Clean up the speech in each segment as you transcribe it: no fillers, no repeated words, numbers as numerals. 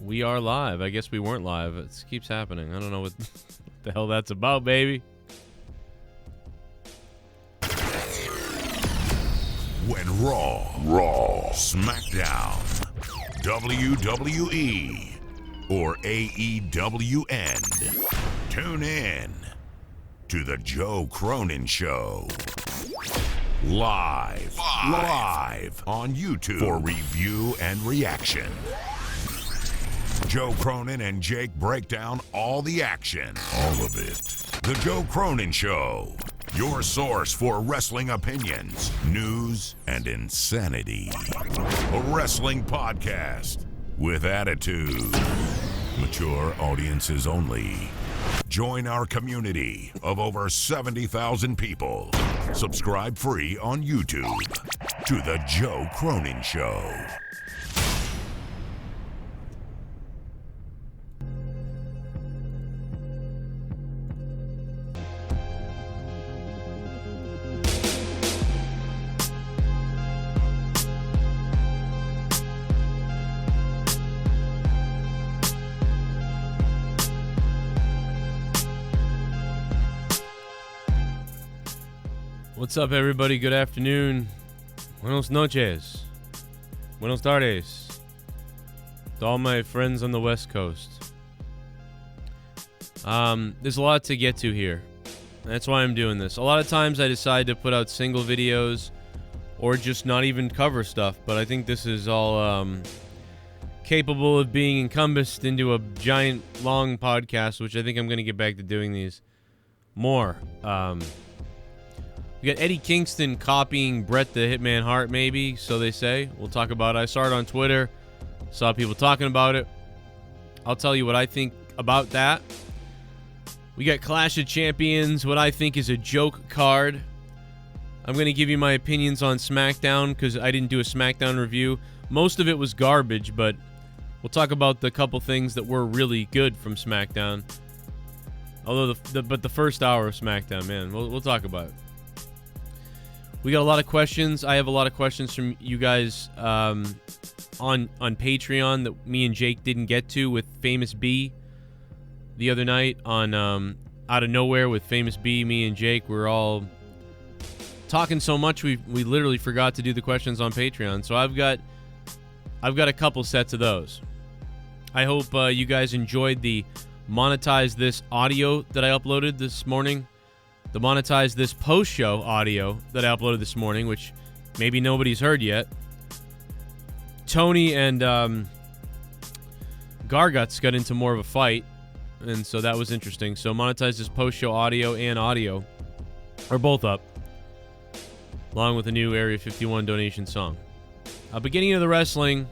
We are live. I guess we weren't live. It keeps happening. I don't know what the hell that's about, baby. When Raw, SmackDown, WWE, or AEW end, tune in to the Joe Cronin Show. Live on YouTube for review and reaction. Joe Cronin and Jake break down all the action. All of it. The Joe Cronin Show. Your source for wrestling opinions, news, and insanity. A wrestling podcast with attitude. Mature audiences only. Join our community of over 70,000 people. Subscribe free on YouTube to The Joe Cronin Show. What's up, everybody? Good afternoon. Buenos noches. Buenos tardes. To all my friends on the West Coast. There's a lot to get to here. That's why I'm doing this. A lot of times I decide to put out single videos or just not even cover stuff, but I think this is all capable of being encompassed into a giant, long podcast, which I think I'm going to get back to doing these more. We got Eddie Kingston copying Bret the Hitman Hart, maybe, so they say. We'll talk about it. I saw it on Twitter. Saw people talking about it. I'll tell you what I think about that. We got Clash of Champions, what I think is a joke card. I'm going to give you my opinions on SmackDown because I didn't do a SmackDown review. Most of it was garbage, but we'll talk about the couple things that were really good from SmackDown. Although, but the first hour of SmackDown, man, we'll talk about it. We got a lot of questions. I have a lot of questions from you guys on Patreon that me and Jake didn't get to with Famous B the other night on Out of Nowhere with Famous B. Me and Jake were all talking so much we literally forgot to do the questions on Patreon. So I've got a couple sets of those. I hope you guys enjoyed the Monetize This audio that I uploaded this morning. The Monetize This post-show audio that I uploaded this morning, which maybe nobody's heard yet. Tony and GARGUTS got into more of a fight, and so that was interesting. So Monetize This post-show audio and audio are both up, along with a new Area 51 donation song. Beginning of the wrestling,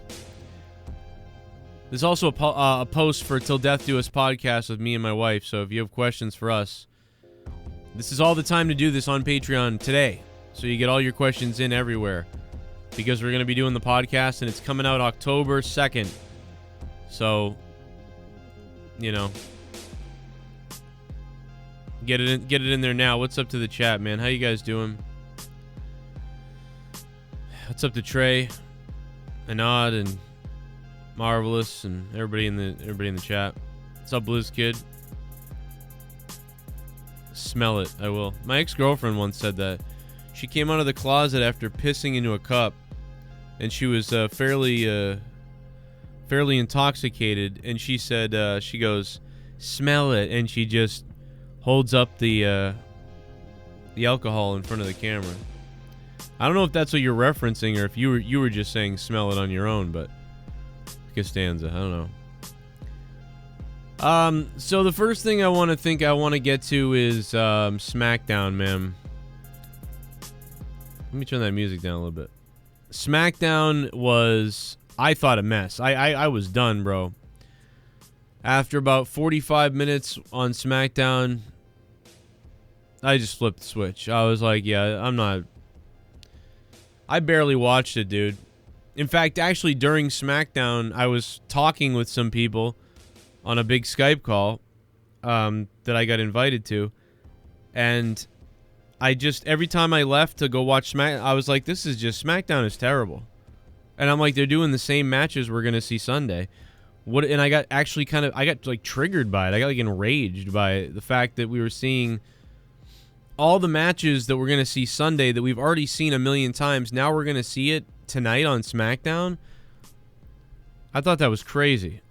there's also a post for Till Death Do Us podcast with me and my wife, so if you have questions for us, this is all the time to do this on Patreon today. So you get all your questions in everywhere. Because we're going to be doing the podcast, and it's coming out October 2nd. So, you know, get it in there now. What's up to the chat, man? How you guys doing? What's up to Trey, Anad, and Marvelous, and everybody in the chat? What's up, Blizz Kid? Smell it. I will. My ex-girlfriend once said that. She came out of the closet after pissing into a cup, and she was fairly intoxicated, and she said, she goes, smell it, and she just holds up the alcohol in front of the camera. I don't know if that's what you're referencing or if you were just saying smell it on your own, but Costanza, I don't know. So the first thing I want to get to is SmackDown, man. Let me turn that music down a little bit. SmackDown was, I thought, a mess. I was done, bro. After about 45 minutes on SmackDown, I just flipped the switch. I was like, yeah, I barely watched it, dude. In fact, actually, during SmackDown, I was talking with some people on a big Skype call that I got invited to, and I just, every time I left to go watch SmackDown, I was like, SmackDown is terrible. And I'm like, they're doing the same matches we're going to see Sunday, What? And I got actually I got like triggered by it. I got like enraged by the fact that we were seeing all the matches that we're going to see Sunday that we've already seen a million times. Now we're going to see it tonight on SmackDown. I thought that was crazy.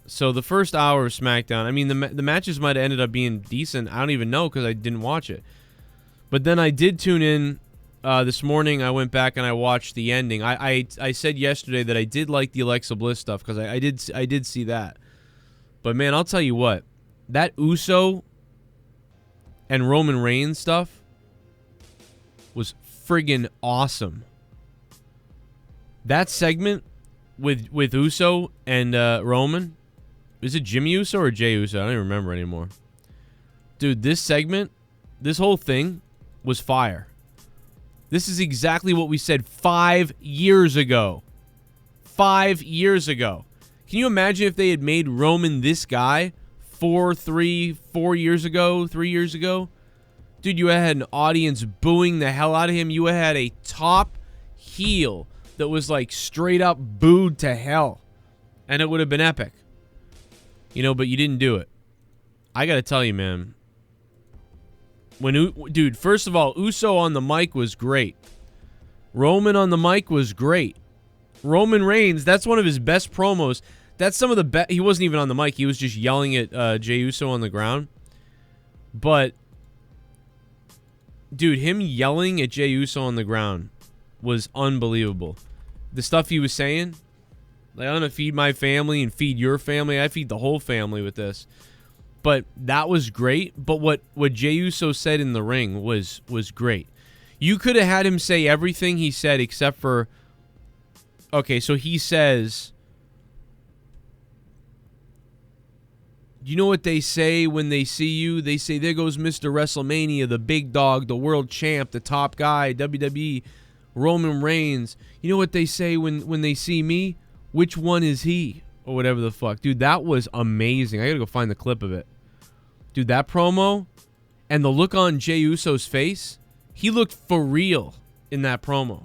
So the first hour of SmackDown, I mean, the matches might have ended up being decent. I don't even know because I didn't watch it. But then I did tune in this morning. I went back and I watched the ending. I said yesterday that I did like the Alexa Bliss stuff because I did see that. But man, I'll tell you what, that Uso and Roman Reigns stuff was friggin' awesome. That segment with Uso and Roman, is it Jimmy Uso or Jey Uso? I don't even remember anymore. Dude, this segment, this whole thing was fire. This is exactly what we said 5 years ago. 5 years ago. Can you imagine if they had made Roman this guy 4 years ago, 3 years ago? Dude, you had an audience booing the hell out of him. You had a top heel that was like straight up booed to hell. And it would have been epic. You know, but you didn't do it. I got to tell you, man. Dude, first of all, Uso on the mic was great. Roman on the mic was great. Roman Reigns, that's one of his best promos. That's some of the best. He wasn't even on the mic. He was just yelling at Jey Uso on the ground. But, dude, him yelling at Jey Uso on the ground was unbelievable. The stuff he was saying, like, I'm going to feed my family and feed your family. I feed the whole family with this. But that was great. But what Jey Uso said in the ring was great. You could have had him say everything he said except for... Okay, so he says... You know what they say when they see you? They say, there goes Mr. WrestleMania, the big dog, the world champ, the top guy, WWE, Roman Reigns. You know what they say when they see me? Which one is he? Or whatever the fuck. Dude, that was amazing. I gotta go find the clip of it. Dude, that promo and the look on Jey Uso's face, he looked for real in that promo.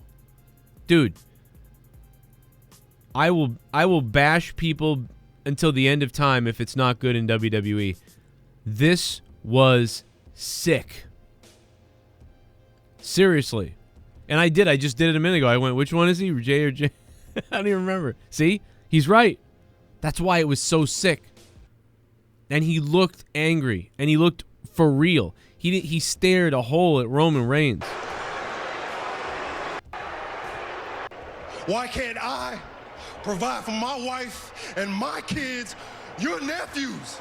Dude, I will bash people until the end of time if it's not good in WWE. This was sick. Seriously. And I just did it a minute ago. I went, which one is he? Jey or Jey? I don't even remember. See? He's right. That's why it was so sick. And he looked angry. And he looked for real. He stared a hole at Roman Reigns. Why can't I provide for my wife and my kids, your nephews?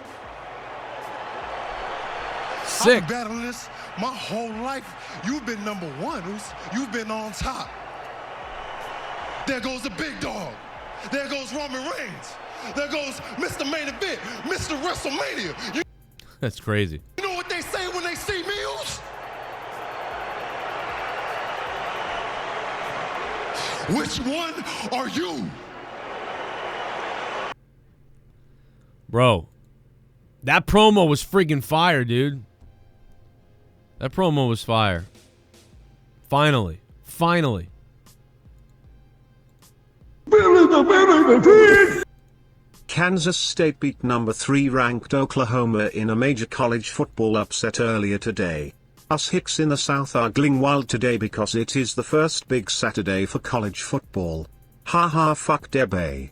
Sick. I've been battling this my whole life. You've been number one. You've been on top. There goes the big dog. There goes Roman Reigns. There goes Mr. Main Event, Mr. WrestleMania. That's crazy. You know what they say when they see meals? Which one are you? Bro, that promo was friggin' fire, dude. That promo was fire. Finally. Kansas State beat number 3 ranked Oklahoma in a major college football upset earlier today. Us Hicks in the South are gling wild today because it is the first big Saturday for college football. Ha ha, fuck Debay.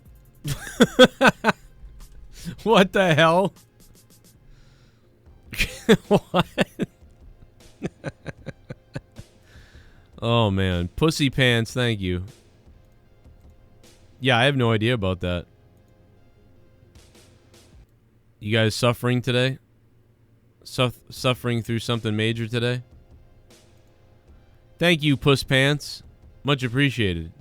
What the hell? What? Oh man, pussy pants, thank you. Yeah, I have no idea about that. You guys suffering today? Suffering through something major today? Thank you, puss pants. Much appreciated.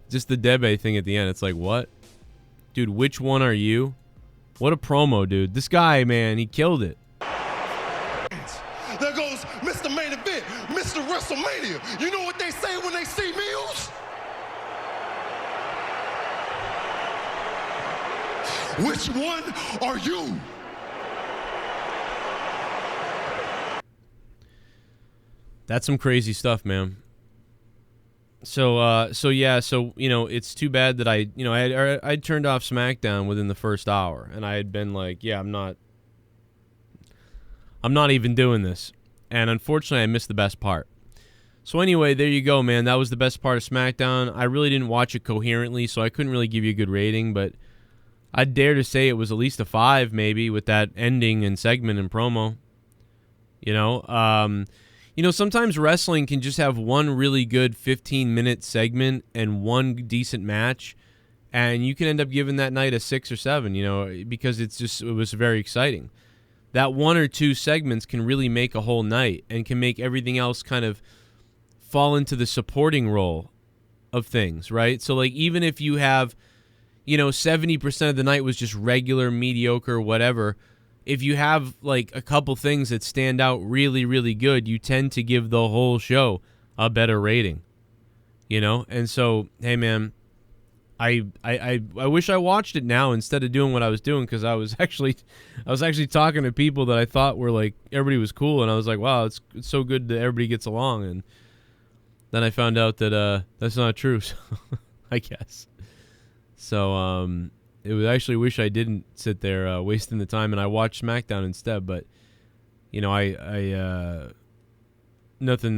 Just the Debe thing at the end. It's like, what? Dude, which one are you? What a promo, dude. This guy, man, he killed it. There goes Mr. Main Event, Mr. WrestleMania. You know what they say when they see meals? Which one are you? That's some crazy stuff, man. So you know, it's too bad that I turned off SmackDown within the first hour, and I had been like, yeah, I'm not even doing this, and unfortunately, I missed the best part. So anyway, there you go, man. That was the best part of SmackDown. I really didn't watch it coherently, so I couldn't really give you a good rating, but I'd dare to say it was at least a 5, maybe, with that ending and segment and promo. You know, sometimes wrestling can just have one really good 15-minute segment and one decent match, and you can end up giving that night a 6 or 7, you know, because it was very exciting. That 1 or 2 segments can really make a whole night and can make everything else kind of fall into the supporting role of things, right? So, like, even if you have, you know, 70% of the night was just regular, mediocre, whatever, if you have, like, a couple things that stand out really, really good, you tend to give the whole show a better rating, you know? And so, hey, man, I wish I watched it now instead of doing what I was doing, because I was actually talking to people that I thought were, like, everybody was cool, and I was like, wow, it's so good that everybody gets along, and then I found out that that's not true, so I guess. So, it was actually wish I didn't sit there wasting the time, and I watched SmackDown instead. But, you know, I nothing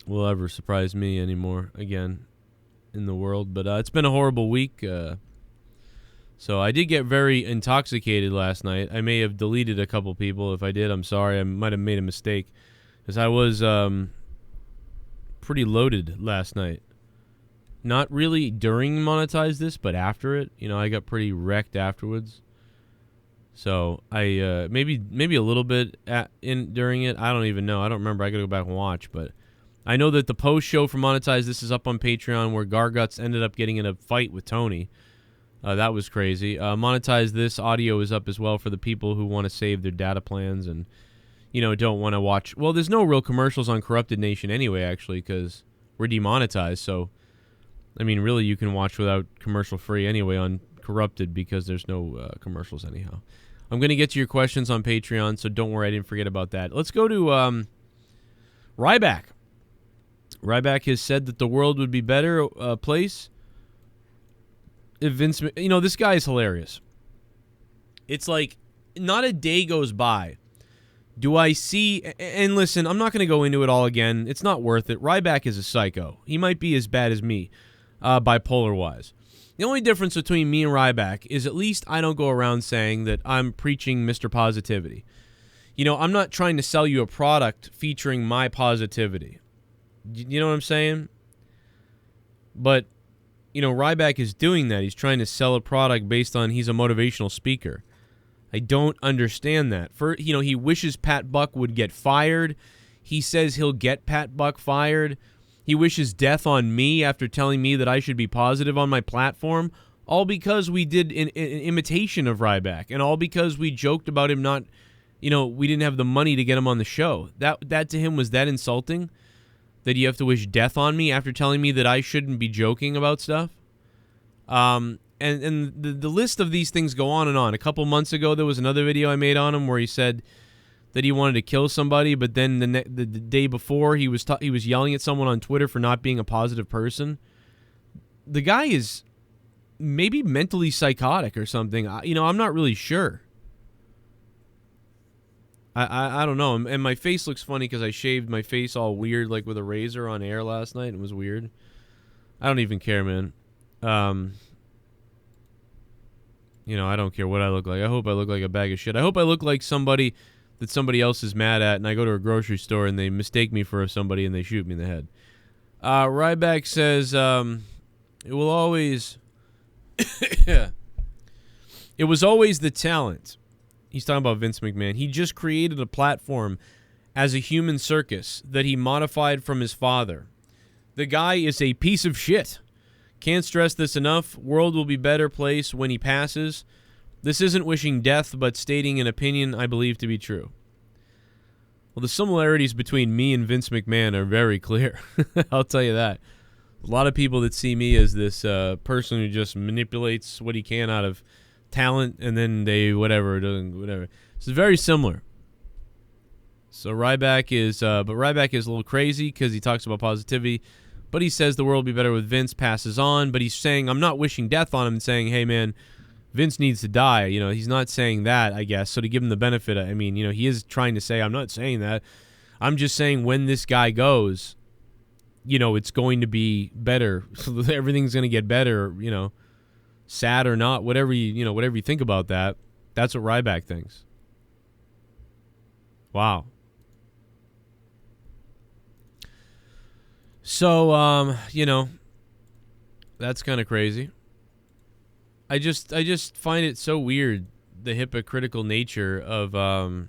will ever surprise me anymore again in the world. But it's been a horrible week. So I did get very intoxicated last night. I may have deleted a couple people. If I did, I'm sorry. I might have made a mistake, because I was pretty loaded last night. Not really during Monetize This, but after it. You know, I got pretty wrecked afterwards. So I maybe a little bit during it. I don't even know. I don't remember. I got to go back and watch. But I know that the post show for Monetize This is up on Patreon, where GARGUTS ended up getting in a fight with Tony. That was crazy. Monetize This audio is up as well for the people who want to save their data plans and, you know, don't want to watch. Well, there's no real commercials on Corrupted Nation anyway, actually, because we're demonetized. So, I mean, really, you can watch without commercial free anyway on Corrupted, because there's no commercials anyhow. I'm going to get to your questions on Patreon, so don't worry, I didn't forget about that. Let's go to Ryback. Ryback has said that the world would be better place if Vince... You know, this guy is hilarious. It's like, not a day goes by. Do I see... And listen, I'm not going to go into it all again. It's not worth it. Ryback is a psycho. He might be as bad as me, bipolar-wise. The only difference between me and Ryback is at least I don't go around saying that I'm preaching Mr. Positivity. You know, I'm not trying to sell you a product featuring my positivity. You know what I'm saying? But, you know, Ryback is doing that. He's trying to sell a product based on he's a motivational speaker. I don't understand that. You know, he wishes Pat Buck would get fired. He says he'll get Pat Buck fired. He wishes death on me after telling me that I should be positive on my platform, all because we did an imitation of Ryback, and all because we joked about him not, you know, we didn't have the money to get him on the show. That to him was that insulting, that you have to wish death on me after telling me that I shouldn't be joking about stuff. And the list of these things go on and on. A couple months ago, there was another video I made on him where he said that he wanted to kill somebody, but then the day before he was yelling at someone on Twitter for not being a positive person. The guy is maybe mentally psychotic or something. You know, I'm not really sure. I don't know. And my face looks funny because I shaved my face all weird, like with a razor on air last night. It was weird. I don't even care, man. You know, I don't care what I look like. I hope I look like a bag of shit. I hope I look like somebody that somebody else is mad at, and I go to a grocery store and they mistake me for somebody and they shoot me in the head. Ryback says, it will always... It was always the talent. He's talking about Vince McMahon. He just created a platform as a human circus that he modified from his father. The guy is a piece of shit. Can't stress this enough. World will be better place when he passes. This isn't wishing death, but stating an opinion I believe to be true. Well, the similarities between me and Vince McMahon are very clear. I'll tell you that. A lot of people that see me as this person who just manipulates what he can out of talent, and then they whatever. It's very similar. So Ryback is a little crazy because he talks about positivity, But he says the world will be better with Vince, passes on. But he's saying, I'm not wishing death on him and saying, hey, man, Vince needs to die. You know, he's not saying that, I guess. So to give him the benefit, I mean, you know, he is trying to say, I'm not saying that. I'm just saying when this guy goes, you know, it's going to be better. So everything's going to get better, you know, sad or not, whatever you think about that. That's what Ryback thinks. Wow. So, you know, that's kind of crazy. I just find it so weird, the hypocritical nature of, hold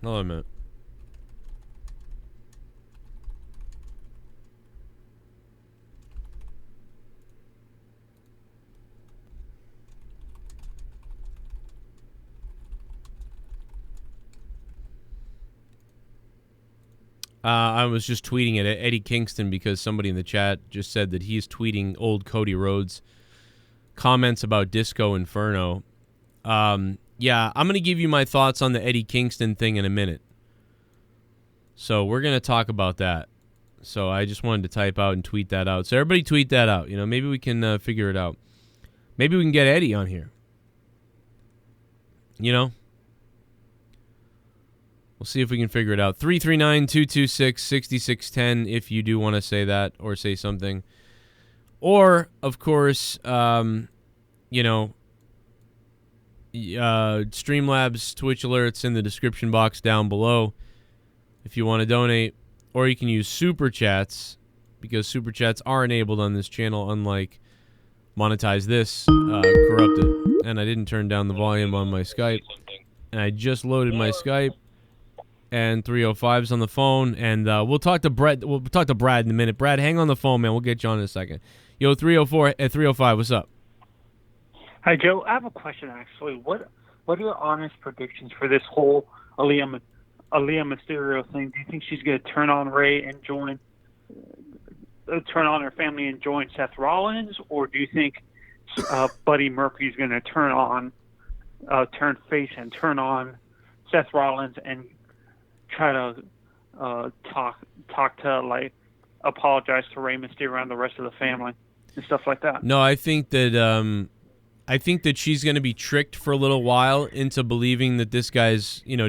on a minute. I was just tweeting at Eddie Kingston because somebody in the chat just said that he's tweeting old Cody Rhodes comments about Disco Inferno. Yeah, I'm going to give you my thoughts on the Eddie Kingston thing in a minute. So we're going to talk about that. So I just wanted to type out and tweet that out. So everybody tweet that out. You know, maybe we can figure it out. Maybe we can get Eddie on here. You know? We'll see if we can figure it out. 339-226-6610 if you do want to say that or say something. Or, of course, you know, Streamlabs Twitch alerts in the description box down below if you want to donate. Or you can use Super Chats because Super Chats are enabled on this channel, unlike Monetize This, Corrupted. And I didn't turn down the volume on my Skype. And I just loaded my Skype. And 305's on the phone, and we'll talk to Brett. We'll talk to Brad in a minute. Brad, hang on the phone, man. We'll get you on in a second. Yo, 304 at 305. What's up? Hi, Joe. I have a question, actually. What are your honest predictions for this whole Aaliyah Mysterio thing? Do you think she's going to turn on Ray and turn on her family and join Seth Rollins, or do you think Buddy Murphy's going to turn face and turn on Seth Rollins and try to talk to, like, apologize to Rey Mysterio and the rest of the family and stuff like that? No, I think that she's going to be tricked for a little while into believing that this guy's, you know,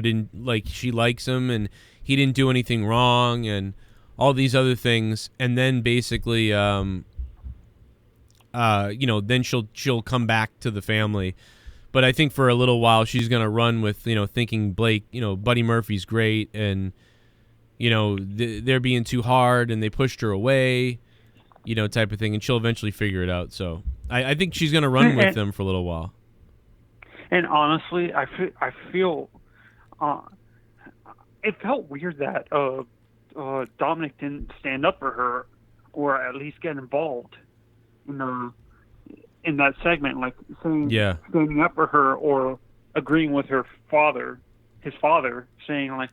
she likes him and he didn't do anything wrong and all these other things, and then basically, you know, then she'll come back to the family. But I think for a little while she's going to run with, you know, thinking Buddy Murphy's great and, you know, they're being too hard and they pushed her away, you know, type of thing. And she'll eventually figure it out. So I think she's going to run with them for a little while. And honestly, I feel it felt weird that Dominic didn't stand up for her or at least get involved in that segment, like standing up for her or agreeing with his father, saying, like,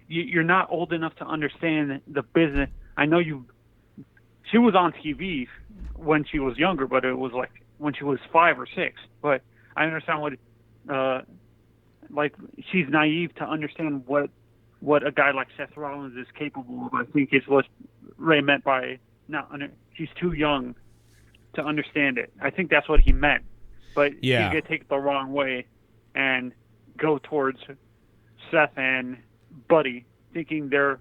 you're not old enough to understand the business. I know she was on TV when she was younger, but it was like when she was 5 or 6. But I understand like, she's naive to understand what a guy like Seth Rollins is capable of. I think it's what Ray meant by she's too young to understand it. I think that's what he meant. But he's going to take it the wrong way and go towards Seth and Buddy, thinking they're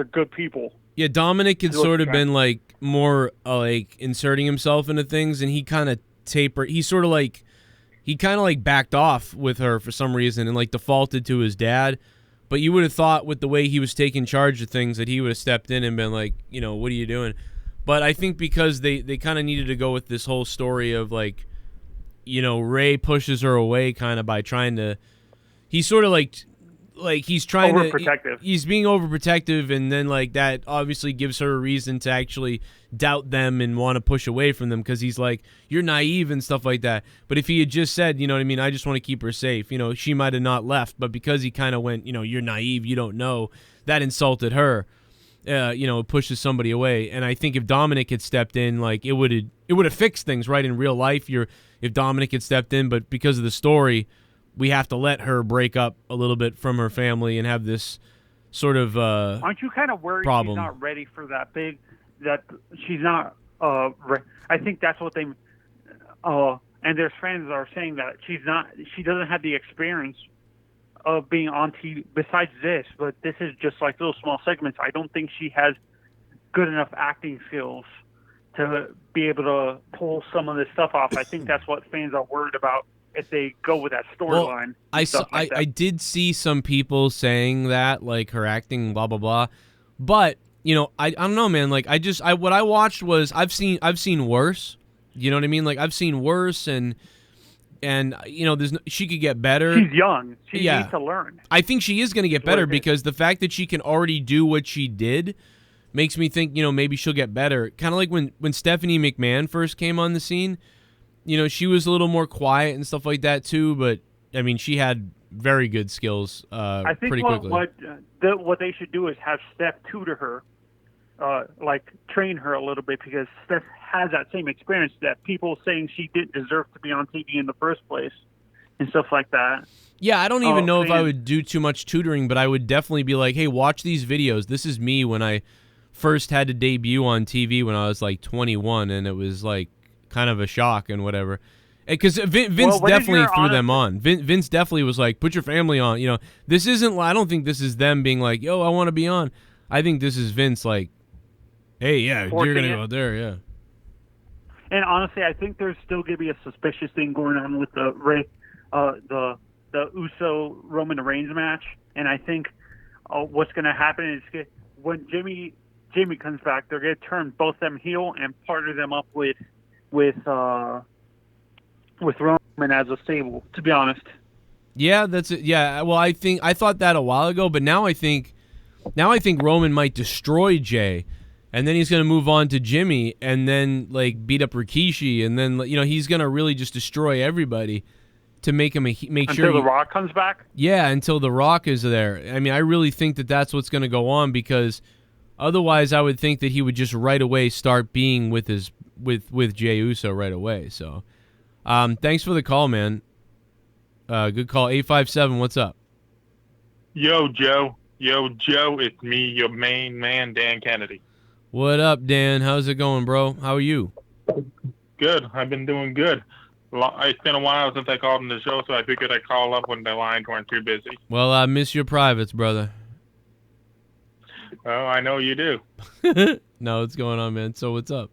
good people. Yeah, Dominic had sort of been like more like inserting himself into things, and he kind of tapered. He kind of backed off with her for some reason and like defaulted to his dad. But you would have thought with the way he was taking charge of things that he would have stepped in and been like, you know, what are you doing? But I think because they kind of needed to go with this whole story of, like, you know, Ray pushes her away kind of by trying to – he's sort of like he's trying overprotective. He's being overprotective, and then, like, that obviously gives her a reason to actually doubt them and want to push away from them because he's like, you're naive and stuff like that. But if he had just said, you know what I mean, I just want to keep her safe, you know, she might have not left. But because he kind of went, you know, you're naive, you don't know, that insulted her. pushes somebody away. And I think if Dominic had stepped in, like it would have fixed things, right? In real life, if Dominic had stepped in, but because of the story, we have to let her break up a little bit from her family and have this sort of aren't you kind of worried problem. She's not ready for that big? That she's not. I think that's what they. And there's fans that are saying that she's not. She doesn't have the experience of being on TV besides this, but this is just like little small segments. I don't think she has good enough acting skills to be able to pull some of this stuff off. I think that's what fans are worried about if they go with that storyline. Well, I did see some people saying that, like her acting, blah blah blah, but I don't know, man. Like what I watched was I've seen worse. You know what I mean? Like I've seen worse and she could get better. She's young. She needs to learn. I think she is going to get better because the fact that she can already do what she did makes me think, maybe she'll get better. Kind of like when Stephanie McMahon first came on the scene, she was a little more quiet and stuff like that too. But I mean, she had very good skills. I think pretty quickly. What they should do is have Steph tutor her, train her a little bit, because Steph has that same experience that people saying she didn't deserve to be on TV in the first place and stuff like that. Yeah, I don't even know if I would do too much tutoring, but I would definitely be like, hey, watch these videos. This is me when I first had to debut on TV when I was like 21, and it was like kind of a shock and whatever. Because Vince definitely threw them on. Vince definitely was like, put your family on. This isn't, I don't think this is them being like, yo, I want to be on. I think this is Vince like, hey, yeah, you're going to go out there, yeah. And honestly, I think there's still going to be a suspicious thing going on with the Uso Roman Reigns match. And I think what's going to happen is when Jimmy comes back, they're going to turn both them heel and partner them up with Roman as a stable, to be honest. Yeah, that's it. Yeah, well, I thought that a while ago, but now I think Roman might destroy Jey. And then he's going to move on to Jimmy and then, like, beat up Rikishi. And then, he's going to really just destroy everybody to make him Until The Rock comes back? Yeah, until The Rock is there. I mean, I really think that that's what's going to go on, because otherwise I would think that he would just right away start being with Jey Uso right away. So, thanks for the call, man. Good call. 857, what's up? Yo, Joe, it's me, your main man, Dan Kennedy. What up, Dan? How's it going, bro? How are you? Good. I've been doing good. It's been a while since I called in the show, so I figured I'd call up when the lines weren't too busy. Well, I miss your privates, brother. Oh, I know you do. No, what's going on, man? So what's up?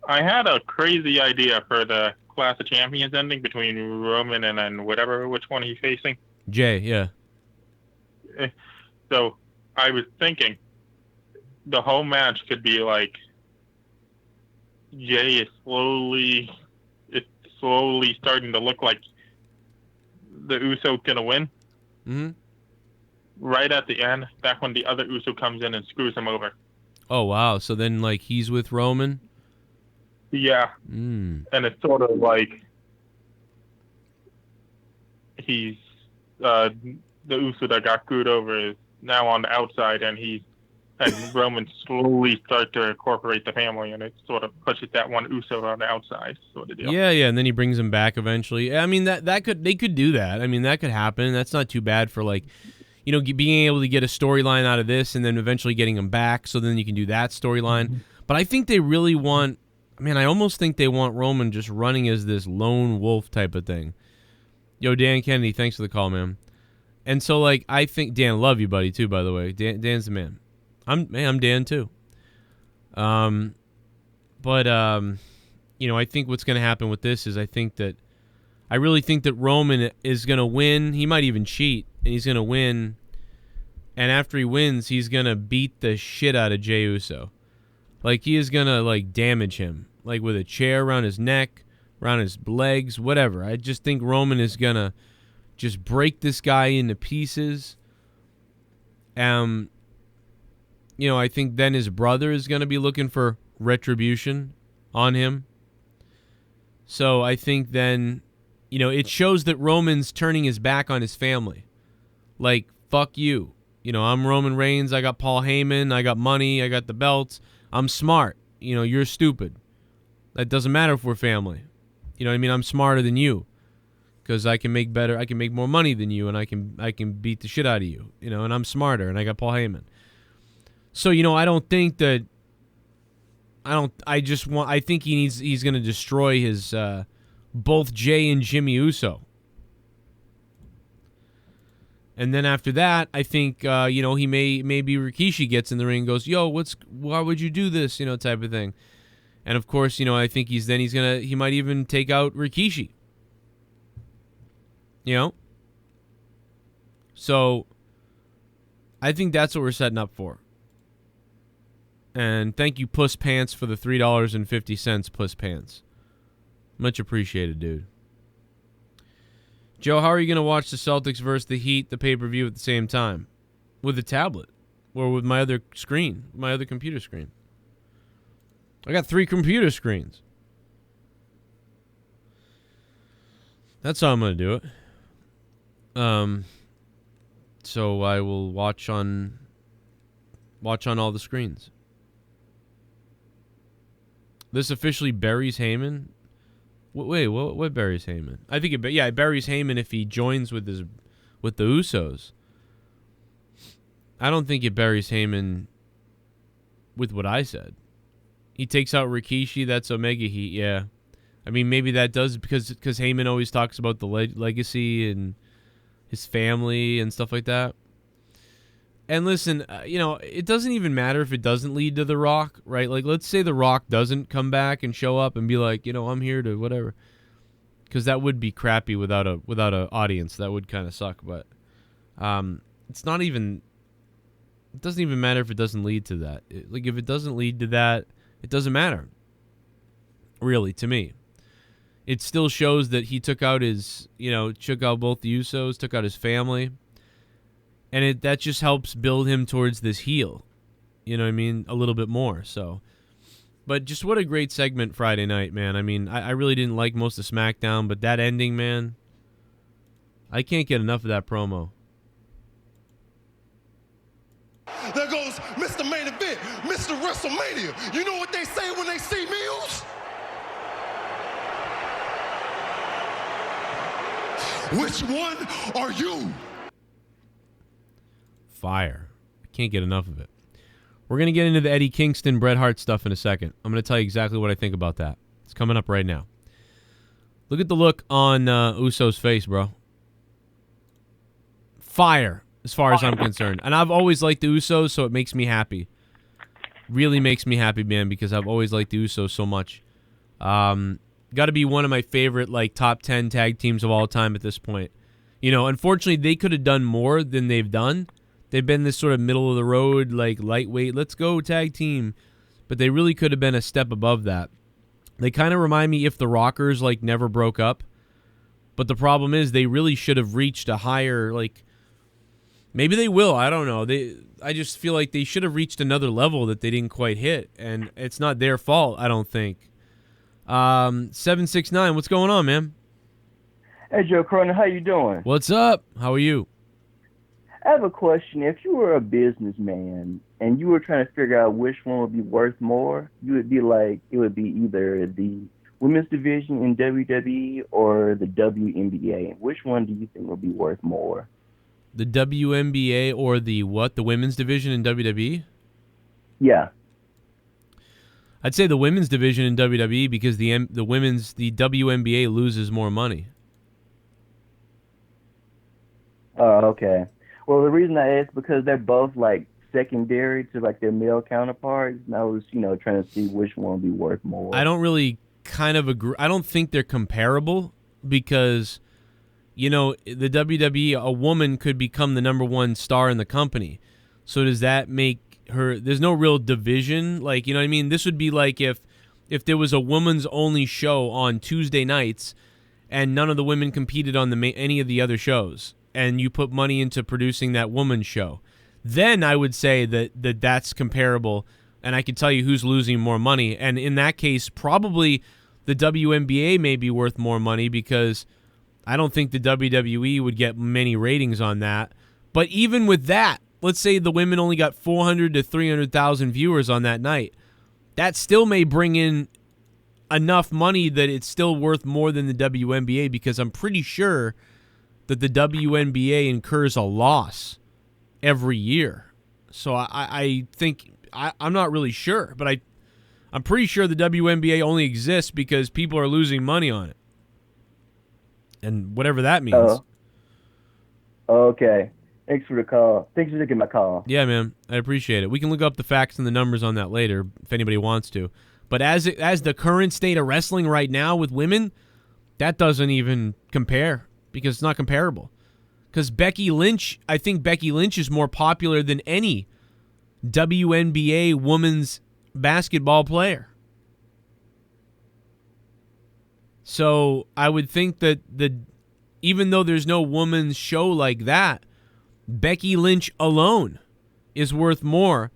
I had a crazy idea for the Clash of Champions ending between Roman and then which one he's facing. Jey, yeah. So I was thinking the whole match could be like Jey is slowly starting to look like the Uso's gonna win. Mm-hmm. Right at the end, that's when the other Uso comes in and screws him over. Oh wow! So then, like, he's with Roman. Yeah, and it's sort of like he's the Uso that got screwed over is now on the outside, and Roman slowly start to incorporate the family, and it sort of pushes that one Uso on the outside, sort of deal. Yeah, and then he brings him back eventually. I mean, they could do that. I mean, that could happen. That's not too bad for, like, being able to get a storyline out of this, and then eventually getting him back, so then you can do that storyline. Mm-hmm. But I think they really want. I almost think they want Roman just running as this lone wolf type of thing. Yo, Dan Kennedy, thanks for the call, man. And so, like, I think Dan, love you, buddy, too. By the way, Dan's the man. I'm Dan too. I think what's going to happen with this is I really think that Roman is going to win. He might even cheat, and he's going to win. And after he wins, he's going to beat the shit out of Jey Uso. Like, he is going to, like, damage him, like, with a chair around his neck, around his legs, whatever. I just think Roman is going to just break this guy into pieces. I think then his brother is going to be looking for retribution on him. So I think then, it shows that Roman's turning his back on his family. Like, fuck you. You know, I'm Roman Reigns. I got Paul Heyman. I got money. I got the belts. I'm smart. You know, you're stupid. That doesn't matter if we're family. You know what I mean? I'm smarter than you because I can make better. I can make more money than you, and I can beat the shit out of you. You know, and I'm smarter, and I got Paul Heyman. So, you know, I don't think that. I think he's going to destroy his both Jey and Jimmy Uso. And then after that, I think you know, maybe Rikishi gets in the ring and goes, "Yo, why would you do this?" You know, type of thing. And of course, you know, I think he might even take out Rikishi. You know? So I think that's what we're setting up for. And thank you, Puss Pants, for the $3.50, Puss Pants. Much appreciated, dude. Joe, how are you going to watch the Celtics versus the Heat, the pay-per-view at the same time? With a tablet. Or with my other screen, my other computer screen. I got 3 computer screens. That's how I'm going to do it. So I will watch on all the screens. This officially buries Heyman. Wait, what buries Heyman? I think it buries Heyman if he joins with the Usos. I don't think it buries Heyman with what I said. He takes out Rikishi. That's Omega Heat. Yeah, I mean maybe that does because Heyman always talks about the legacy and his family and stuff like that. And listen, you know, it doesn't even matter if it doesn't lead to The Rock, right? Like, let's say The Rock doesn't come back and show up and be like, you know, I'm here to whatever, because that would be crappy without a audience. That would kind of suck. But it's not even. It doesn't even matter if it doesn't lead to that. Like, if it doesn't lead to that, it doesn't matter. Really, to me, it still shows that he took out both the Usos, took out his family. And that just helps build him towards this heel. You know what I mean? A little bit more. So, but just what a great segment Friday night, man. I mean, I really didn't like most of SmackDown, but that ending, man, I can't get enough of that promo. There goes Mr. Main Event, Mr. WrestleMania. You know what they say when they see meals? Which one are you? Fire. I can't get enough of it. We're going to get into the Eddie Kingston, Bret Hart stuff in a second. I'm going to tell you exactly what I think about that. It's coming up right now. Look at the look on Uso's face, bro. Fire, as far as I'm concerned. And I've always liked the Usos, so it makes me happy. Really makes me happy, man, because I've always liked the Usos so much. Got to be one of my favorite, like, top 10 tag teams of all time at this point. You know, unfortunately, they could have done more than they've done. They've been this sort of middle of the road, like lightweight, let's go tag team. But they really could have been a step above that. They kind of remind me if the Rockers like never broke up. But the problem is they really should have reached a higher, like, maybe they will, I don't know. I just feel like they should have reached another level that they didn't quite hit. And it's not their fault, I don't think. 769, what's going on, man? Hey, Joe Cronin, how you doing? What's up? How are you? I have a question. If you were a businessman and you were trying to figure out which one would be worth more, you would be like, it would be either the women's division in WWE or the WNBA. Which one do you think would be worth more? The WNBA or the what? The women's division in WWE? Yeah. I'd say the women's division in WWE because the WNBA loses more money. Oh, okay. Well, the reason I asked because they're both like secondary to like their male counterparts, and I was, trying to see which one would be worth more. I don't really kind of agree. I don't think they're comparable because, the WWE, a woman could become the number one star in the company. So does that make her? There's no real division. Like, you know what I mean? This would be like if there was a woman's only show on Tuesday nights, and none of the women competed on any of the other shows. And you put money into producing that woman's show, then I would say that's comparable, and I could tell you who's losing more money. And in that case, probably the WNBA may be worth more money because I don't think the WWE would get many ratings on that. But even with that, let's say the women only got 400 to 300,000 viewers on that night. That still may bring in enough money that it's still worth more than the WNBA, because I'm pretty sure that the WNBA incurs a loss every year. So I think, I'm not really sure, but I'm pretty sure the WNBA only exists because people are losing money on it. And whatever that means. Oh. Okay. Thanks for the call. Thanks for taking my call. Yeah, man. I appreciate it. We can look up the facts and the numbers on that later if anybody wants to. But as the current state of wrestling right now with women, that doesn't even compare, because it's not comparable. Because I think Becky Lynch is more popular than any WNBA women's basketball player. So I would think that even though there's no women's show like that, Becky Lynch alone is worth more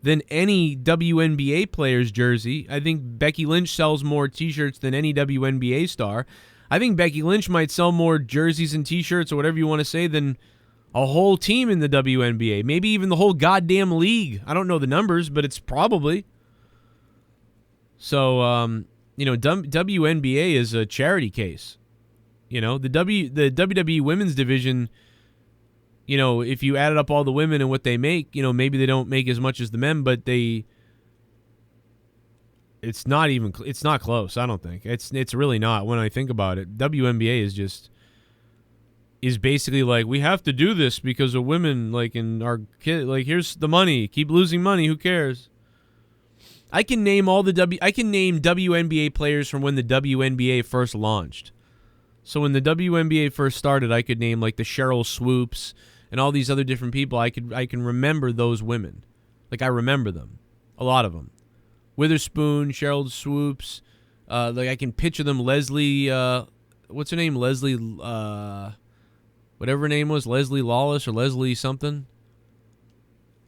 than any WNBA player's jersey. I think Becky Lynch sells more T-shirts than any WNBA star. I think Becky Lynch might sell more jerseys and T-shirts or whatever you want to say than a whole team in the WNBA. Maybe even the whole goddamn league. I don't know the numbers, but it's probably. So, WNBA is a charity case. The WWE women's division, if you added up all the women and what they make, maybe they don't make as much as the men, but it's not close. I don't think it's really not when I think about it. WNBA is basically like, we have to do this because of women, like, in our kid, like, here's the money, keep losing money, who cares? I can name WNBA players from when the WNBA first launched. So when the WNBA first started, I could name like the Cheryl Swoops and all these other different people. I can remember those women. Like, I remember them. A lot of them. Witherspoon, Cheryl Swoops. Like, I can picture them. Leslie, what's her name? Leslie, whatever her name was. Leslie Lawless or Leslie something.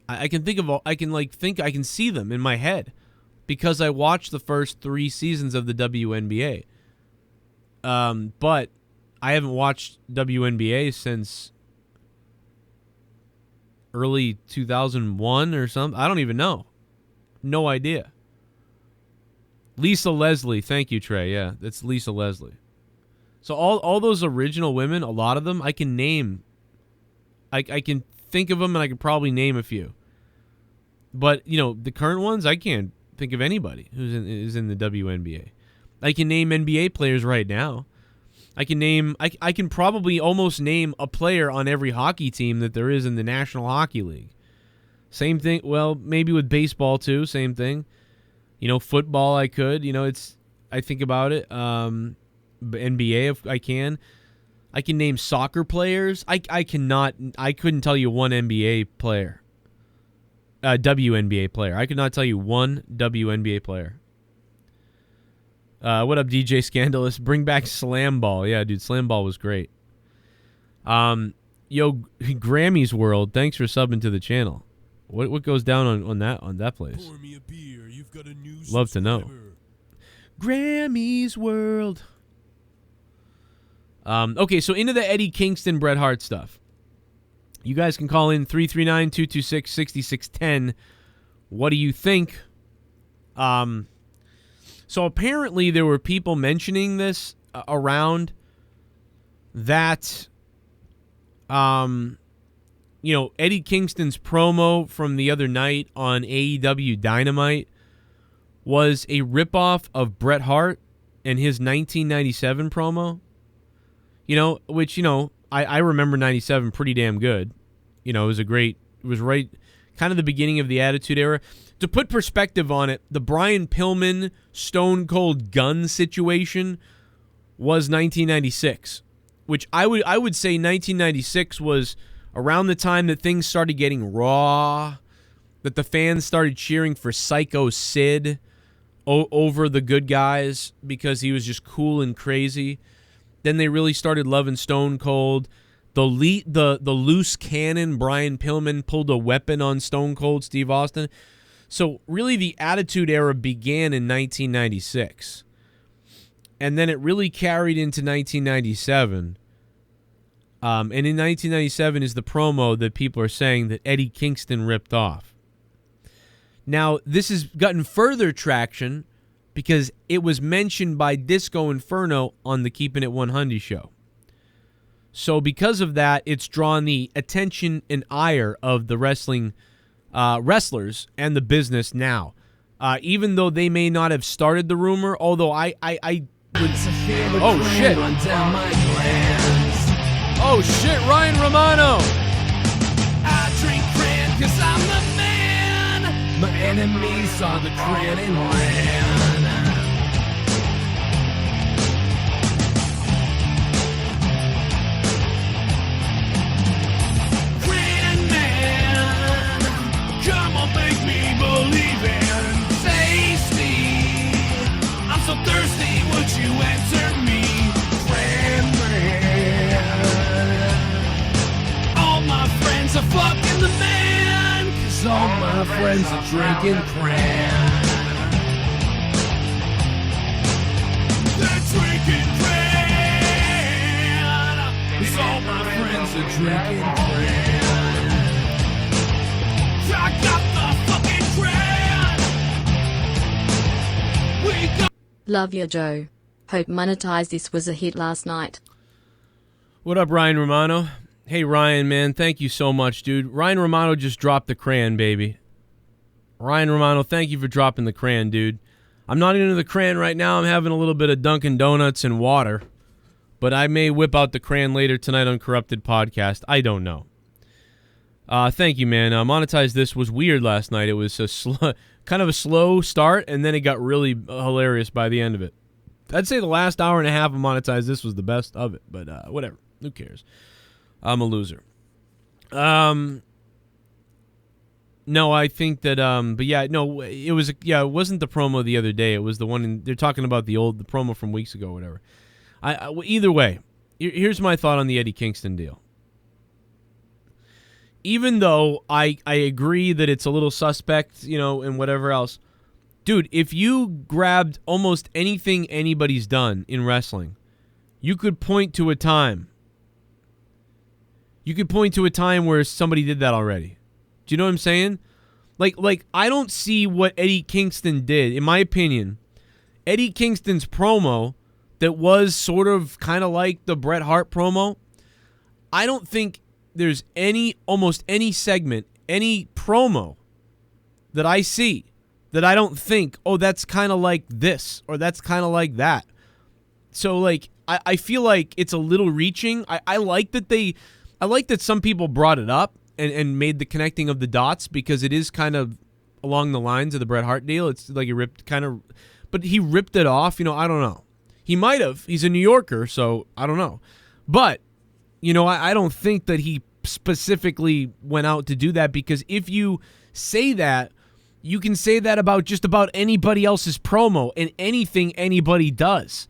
I can see them in my head because I watched the first 3 seasons of the WNBA. But I haven't watched WNBA since early 2001 or something. I don't even know. No idea. Lisa Leslie. Thank you, Trey. Yeah, that's Lisa Leslie. So all those original women, a lot of them, I can name. I can think of them, and I could probably name a few. But, the current ones, I can't think of anybody who's in the WNBA. I can name NBA players right now. I can probably almost name a player on every hockey team that there is in the National Hockey League. Same thing, well, maybe with baseball too, same thing. Football I could, I think about it. NBA if I can. I can name soccer players. I couldn't tell you one NBA player. WNBA player. I could not tell you one WNBA player. What up, DJ Scandalous? Bring back Slam Ball. Yeah, dude, Slam Ball was great. Grammy's World, thanks for subbing to the channel. What goes down on that place? Pour me a beer. You've got a new Love to know. Grammy's World. Okay, so into the Eddie Kingston Bret Hart stuff. You guys can call in 339-226-6610. What do you think? So apparently there were people mentioning this around that, Eddie Kingston's promo from the other night on AEW Dynamite was a ripoff of Bret Hart and his 1997 promo. Which, I remember 97 pretty damn good. It was right kind of the beginning of the Attitude Era. To put perspective on it, the Brian Pillman Stone Cold Gun situation was 1996, which I would say 1996 was around the time that things started getting raw, that the fans started cheering for Psycho Sid over the good guys because he was just cool and crazy. Then they really started loving Stone Cold. The loose cannon Brian Pillman pulled a weapon on Stone Cold Steve Austin. So really the Attitude Era began in 1996. And then it really carried into 1997. And in 1997 is the promo that people are saying that Eddie Kingston ripped off. Now, this has gotten further traction because it was mentioned by Disco Inferno on the Keeping It 100 show. So because of that, it's drawn the attention and ire of the wrestlers and the business now. Even though they may not have started the rumor, although I would... Oh, shit. Oh, shit, Ryan Romano. I drink cran cause I'm the man. My enemies are the cran and ran. Cran man, come on, make me believe in tasty. I'm so thirsty, would you answer me? Cran man. All my friends are fucking the man, cause all my friends are drinking cran. They're drinking cran, cause all my friends are drinking cran. I got the fucking cran. We got... Love ya, Joe. Hope Monetize This was a hit last night. What up, Ryan Romano? Hey, Ryan, man, thank you so much, dude. Ryan Romano just dropped the cran, baby. Ryan Romano, thank you for dropping the cran, dude. I'm not into the cran right now. I'm having a little bit of Dunkin' Donuts and water. But I may whip out the cran later tonight on Corrupted Podcast. I don't know. Thank you, man. Monetize This was weird last night. It was a kind of a slow start, and then it got really hilarious by the end of it. I'd say the last hour and a half of Monetize This was the best of it, but whatever. Who cares? I'm a loser. No, I think that, but yeah, no, it wasn't the promo the other day. It was the one they're talking about the promo from weeks ago, or whatever. Either way, here's my thought on the Eddie Kingston deal. Even though I agree that it's a little suspect, and whatever else, dude, if you grabbed almost anything anybody's done in wrestling, you could point to a time. You could point to a time where somebody did that already. Do you know what I'm saying? Like I don't see what Eddie Kingston did. In my opinion, Eddie Kingston's promo that was sort of kind of like the Bret Hart promo, I don't think there's almost any segment, any promo that I see that I don't think, oh, that's kind of like this or that's kind of like that. So, like, I feel like it's a little reaching. I like that some people brought it up and made the connecting of the dots because it is kind of along the lines of the Bret Hart deal. It's like but he ripped it off. I don't know. He might have. He's a New Yorker, so I don't know. But, I don't think that he specifically went out to do that because if you say that, you can say that about just about anybody else's promo and anything anybody does.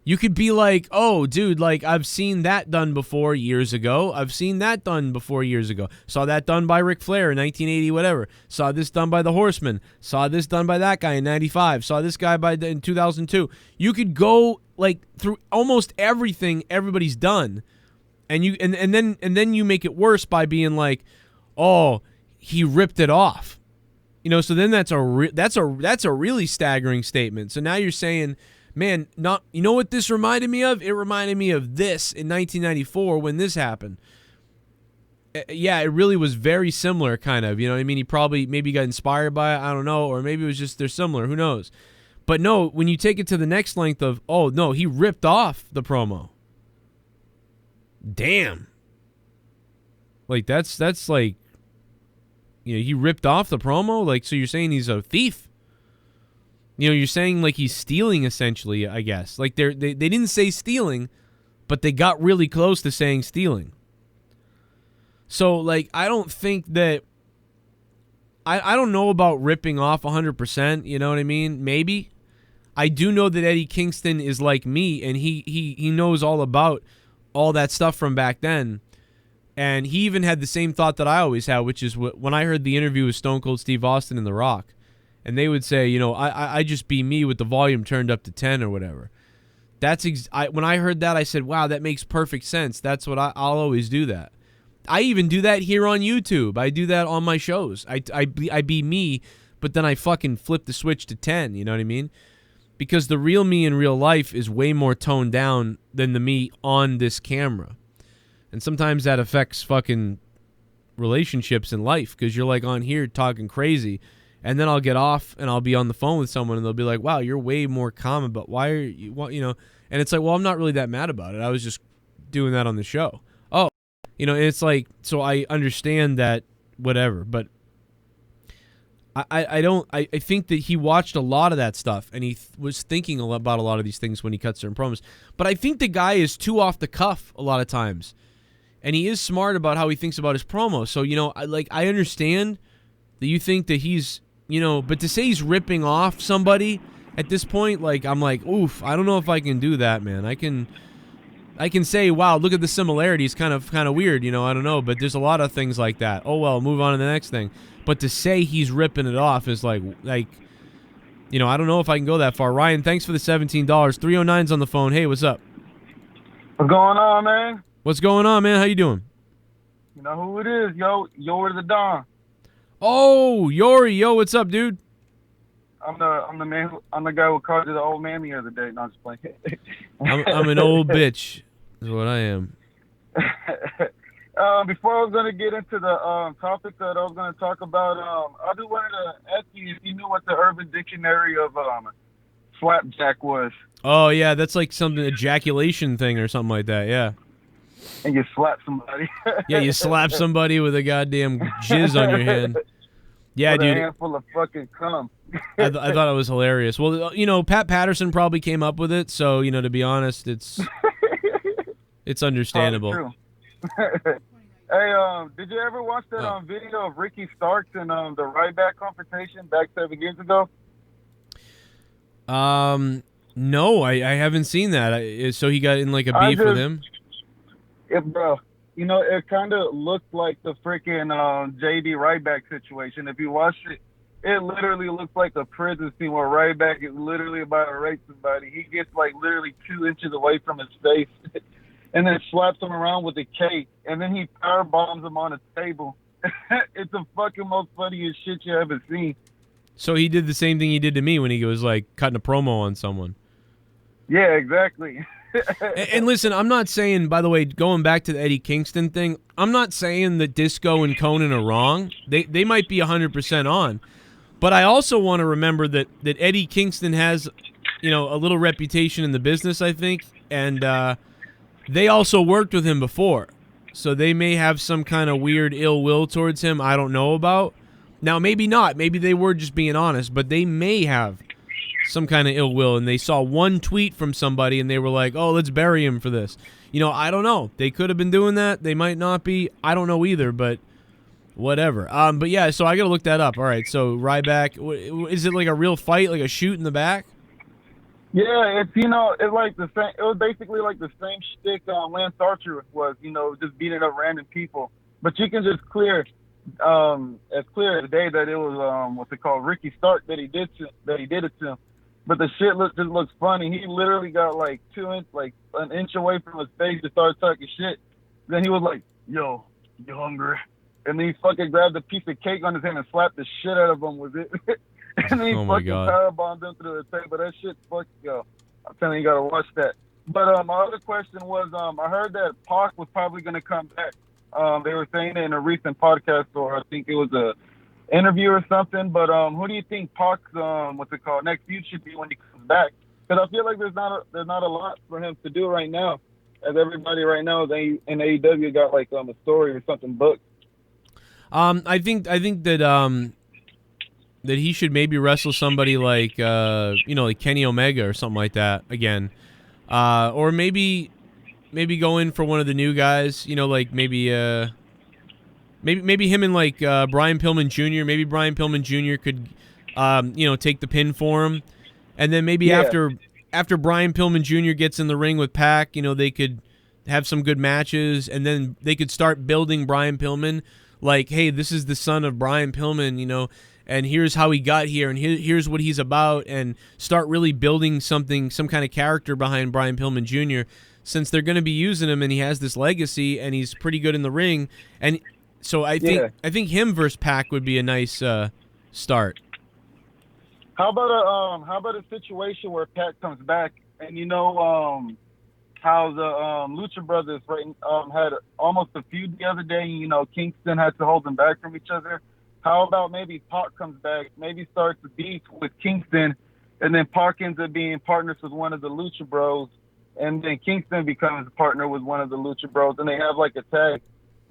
You could be like, oh, dude, like, I've seen that done before years ago. I've seen that done before years ago. Saw that done by Ric Flair in 1980, whatever. Saw this done by the Horsemen. Saw this done by that guy in 95. Saw this guy in 2002. You could go, like, through almost everything everybody's done, and then you make it worse by being like, oh, he ripped it off. So then that's a really staggering statement. So now you're saying, man, you know what this reminded me of? It reminded me of this in 1994 when this happened. Yeah, it really was very similar, kind of. You know what I mean? He probably maybe got inspired by it. I don't know. Or maybe it was just they're similar. Who knows? But no, when you take it to the next length of, oh, no, he ripped off the promo. Damn. Like, that's like, he ripped off the promo? Like, so you're saying he's a thief? You're saying like he's stealing essentially, I guess. Like they didn't say stealing, but they got really close to saying stealing. So like I don't think that I don't know about ripping off 100%, you know what I mean? Maybe. I do know that Eddie Kingston is like me and he knows all about all that stuff from back then. And he even had the same thought that I always had, which is when I heard the interview with Stone Cold Steve Austin and The Rock. And they would say, I just be me with the volume turned up to 10 or whatever. when I heard that, I said, wow, that makes perfect sense. That's what I'll always do that. I even do that here on YouTube. I do that on my shows. I be me, but then I fucking flip the switch to 10, you know what I mean? Because the real me in real life is way more toned down than the me on this camera. And sometimes that affects fucking relationships in life, because you're like on here talking crazy, and then I'll get off and I'll be on the phone with someone and they'll be like, wow, you're way more calm, but why are you, you know? And it's like, well, I'm not really that mad about it. I was just doing that on the show. Oh, you know, and it's like, so I understand that, whatever, but I think that he watched a lot of that stuff and he was thinking about a lot of these things when he cuts certain promos. But I think the guy is too off the cuff a lot of times. And he is smart about how he thinks about his promos. So, you know, I understand that you think that he's, you know, but to say he's ripping off somebody at this point, like, I'm like, oof, I don't know if I can do that, man. I can say, wow, look at the similarities, kind of weird, you know, I don't know, but there's a lot of things like that. Oh, well, move on to the next thing. But to say he's ripping it off is like, you know, I don't know if I can go that far. Ryan, thanks for the $17. 309's on the phone. Hey, what's up? What's going on, man? What's going on, man? How you doing? You know who it is, yo. Yori the Don. Oh, Yori. Yo, what's up, dude? I'm the man. I'm the guy who called you the old man the other day. No, I'm just playing. I'm an old bitch is what I am. Before I was going to get into the topic that I was going to talk about, I just wanted to ask you if you knew what the Urban Dictionary of slapjack was. Oh, yeah, that's like something, ejaculation thing or something like that, yeah. And you slap somebody. Yeah, you slap somebody with a goddamn jizz on your hand. Yeah, with dude. A handful of fucking cum. I thought it was hilarious. Well, you know, Pat Patterson probably came up with it, so, you know, to be honest, it's understandable. Hey, did you ever watch that video of Ricky Starks and the Ryback confrontation back 7 years ago? No, I haven't seen that. So he got in like a beef with him? Yeah, bro. You know, it kind of looked like the freaking JD Ryback situation. If you watch it, it literally looks like a prison scene where Ryback is literally about to rape somebody. He gets like literally 2 inches away from his face and then slaps him around with a cake, and then he power bombs him on a table. It's the fucking most funniest shit you ever seen. So he did the same thing he did to me when he was like cutting a promo on someone. Yeah, exactly. And listen, I'm not saying, by the way, going back to the Eddie Kingston thing, I'm not saying that Disco and Conan are wrong. They might be 100% on. But I also want to remember that Eddie Kingston has, you know, a little reputation in the business, I think, and they also worked with him before. So they may have some kind of weird ill will towards him I don't know about. Now, maybe not. Maybe they were just being honest, but they may have some kind of ill will, and they saw one tweet from somebody, and they were like, oh, let's bury him for this. You know, I don't know. They could have been doing that. They might not be. I don't know either, but whatever. But, yeah, so I got to look that up. All right, so Ryback, is it like a real fight, like a shoot in the back? Yeah, it's, you know, it's like the same. It was basically like the same shtick Lance Archer was, you know, just beating up random people. But you can just clear as clear as day that it was what's it called, Ricky Stark that he did it to him. But the shit just looks funny. He literally got like an inch away from his face to start talking shit. Then he was like, "Yo, you hungry?" And then he fucking grabbed a piece of cake on his hand and slapped the shit out of him with it. And then he fucking powerbombed him through the table. That shit fucking yo. I'm telling you, you gotta watch that. But my other question was, I heard that PAC was probably gonna come back. They were saying it in a recent podcast, or I think it was a interview or something. But who do you think PAC's next feud should be when he comes back? Because I feel like there's not a lot for him to do right now, as everybody right now in AEW got like a story or something booked. I think that that he should maybe wrestle somebody like like Kenny Omega or something like that again, or maybe go in for one of the new guys, like maybe him and like Brian Pillman Jr. Maybe Brian Pillman Jr. could take the pin for him, and then maybe after Brian Pillman Jr. gets in the ring with PAC, they could have some good matches, and then they could start building Brian Pillman like, hey, this is the son of Brian Pillman, and here's how he got here, and here's what he's about, and start really building something, some kind of character behind Brian Pillman Jr., since they're going to be using him, and he has this legacy, and he's pretty good in the ring. And so I think him versus PAC would be a nice start. How about a situation where PAC comes back, and how the Lucha Brothers had almost a feud the other day. Kingston had to hold them back from each other. How about maybe PAC comes back, maybe starts a beef with Kingston, and then PAC ends up being partners with one of the Lucha Bros, and then Kingston becomes a partner with one of the Lucha Bros, and they have like a tag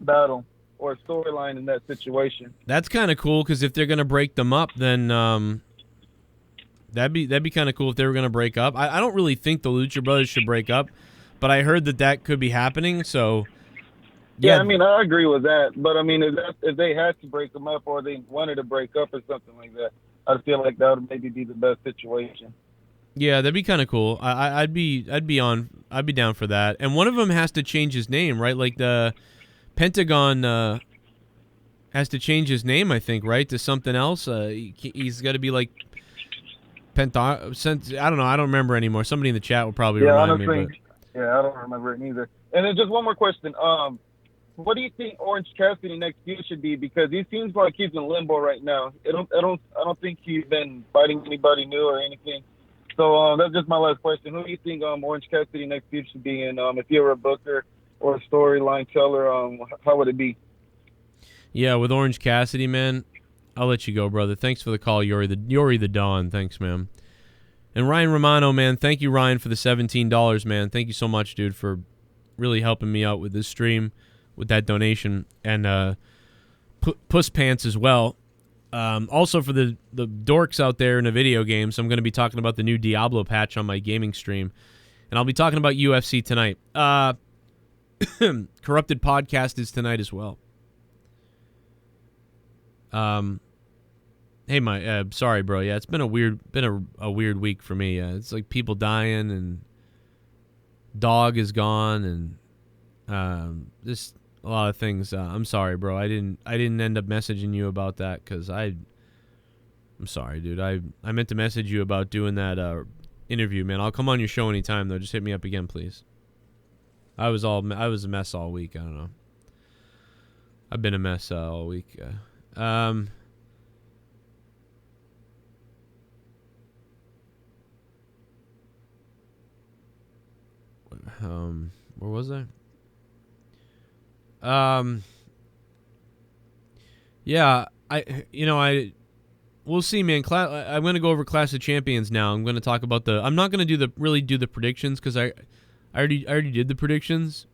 battle or a storyline in that situation. That's kind of cool, because if they're going to break them up, then that'd be kind of cool if they were going to break up. I don't really think the Lucha Brothers should break up, but I heard that could be happening, so... Yeah, I mean, I agree with that. But, I mean, if they had to break them up or they wanted to break up or something like that, I feel like that would maybe be the best situation. Yeah, that'd be kind of cool. I'd be down for that. And one of them has to change his name, right? Like the Pentagon has to change his name, I think, right, to something else. He's got to be like I don't know. I don't remember anymore. Somebody in the chat will probably remind me. But... Yeah, I don't remember it either. And then just one more question. What do you think Orange Cassidy next feud should be? Because he seems like he's in limbo right now. I don't think he's been fighting anybody new or anything. So that's just my last question. Who do you think Orange Cassidy next feud should be? And if you were a booker or a storyline teller, how would it be? Yeah, with Orange Cassidy, man, I'll let you go, brother. Thanks for the call, Yori the Dawn. Thanks, man. And Ryan Romano, man, thank you, Ryan, for the $17, man. Thank you so much, dude, for really helping me out with this stream, with that donation, and Puss Pants as well. Also for the dorks out there in the video games, I'm going to be talking about the new Diablo patch on my gaming stream, and I'll be talking about UFC tonight. Corrupted Podcast is tonight as well. Hey, sorry, bro. Yeah, it's been a weird week for me. It's like people dying and dog is gone and just a lot of things. I'm sorry, bro. I didn't end up messaging you about that because I'm sorry, dude. I meant to message you about doing that interview, man. I'll come on your show anytime though. Just hit me up again, please. I was a mess all week. I don't know. I've been a mess all week. Where was I? Yeah, we'll see, man. I'm gonna go over Clash of Champions now. I'm gonna talk about I'm not gonna do the predictions because I already did the predictions.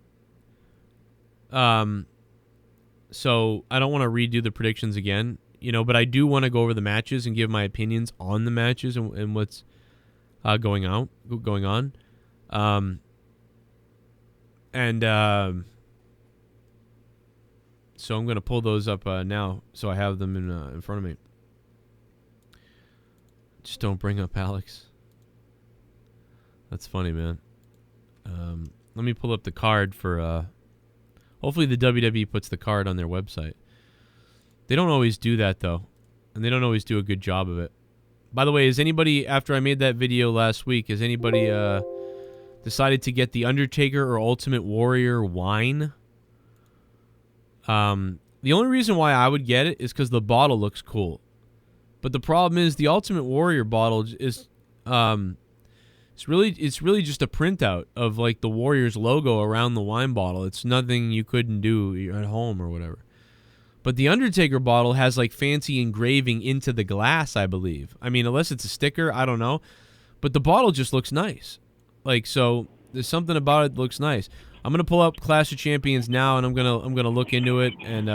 So I don't want to redo the predictions again, but I do want to go over the matches and give my opinions on the matches and what's going on. So I'm going to pull those up now so I have them in front of me. Just don't bring up Alex. That's funny, man. Let me pull up the card for... hopefully the WWE puts the card on their website. They don't always do that, though. And they don't always do a good job of it. By the way, is anybody, after I made that video last week, has anybody decided to get the Undertaker or Ultimate Warrior wine? The only reason why I would get it is because the bottle looks cool. But the problem is the Ultimate Warrior bottle is it's really just a printout of like the Warriors logo around the wine bottle. It's nothing you couldn't do at home or whatever. But the Undertaker bottle has like fancy engraving into the glass, I believe. I mean, unless it's a sticker, I don't know. But the bottle just looks nice. Like, so there's something about it that looks nice. I'm gonna pull up Clash of Champions now, and I'm gonna look into it and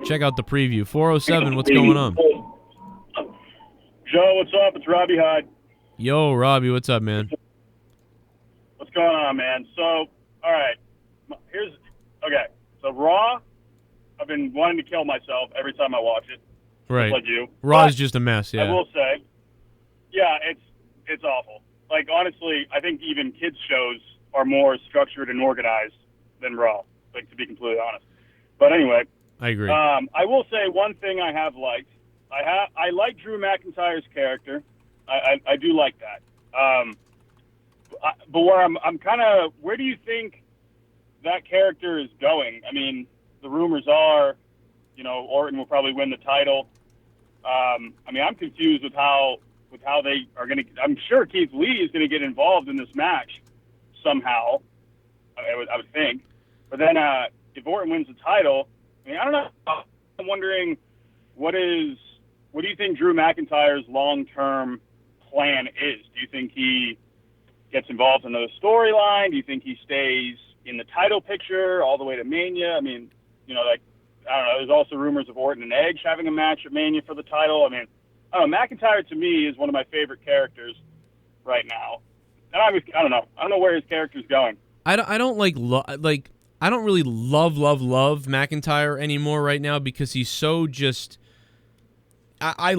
check out the preview. 407, what's going on? Joe, what's up? It's Robbie Hyde. Yo, Robbie, what's up, man? What's going on, man? So, all right, so Raw, I've been wanting to kill myself every time I watch it. Right. Just like you. Raw is just a mess. Yeah. I will say, yeah, it's awful. Like, honestly, I think even kids shows are more structured and organized than Raw, like, to be completely honest. But anyway. I agree. I will say one thing I have liked I like Drew McIntyre's character. I do like that. But where do you think that character is going? I mean, the rumors are, Orton will probably win the title. I mean, I'm confused with how they are going to. I'm sure Keith Lee is going to get involved in this match somehow. I would think. But then if Orton wins the title, I mean, I don't know. I'm wondering what do you think Drew McIntyre's long-term plan is? Do you think he gets involved in the storyline? Do you think he stays in the title picture all the way to Mania? I mean, I don't know. There's also rumors of Orton and Edge having a match at Mania for the title. I mean, I don't know. McIntyre to me is one of my favorite characters right now. And I don't know. I don't know where his character's going. I don't I don't really love McIntyre anymore right now because he's so just. I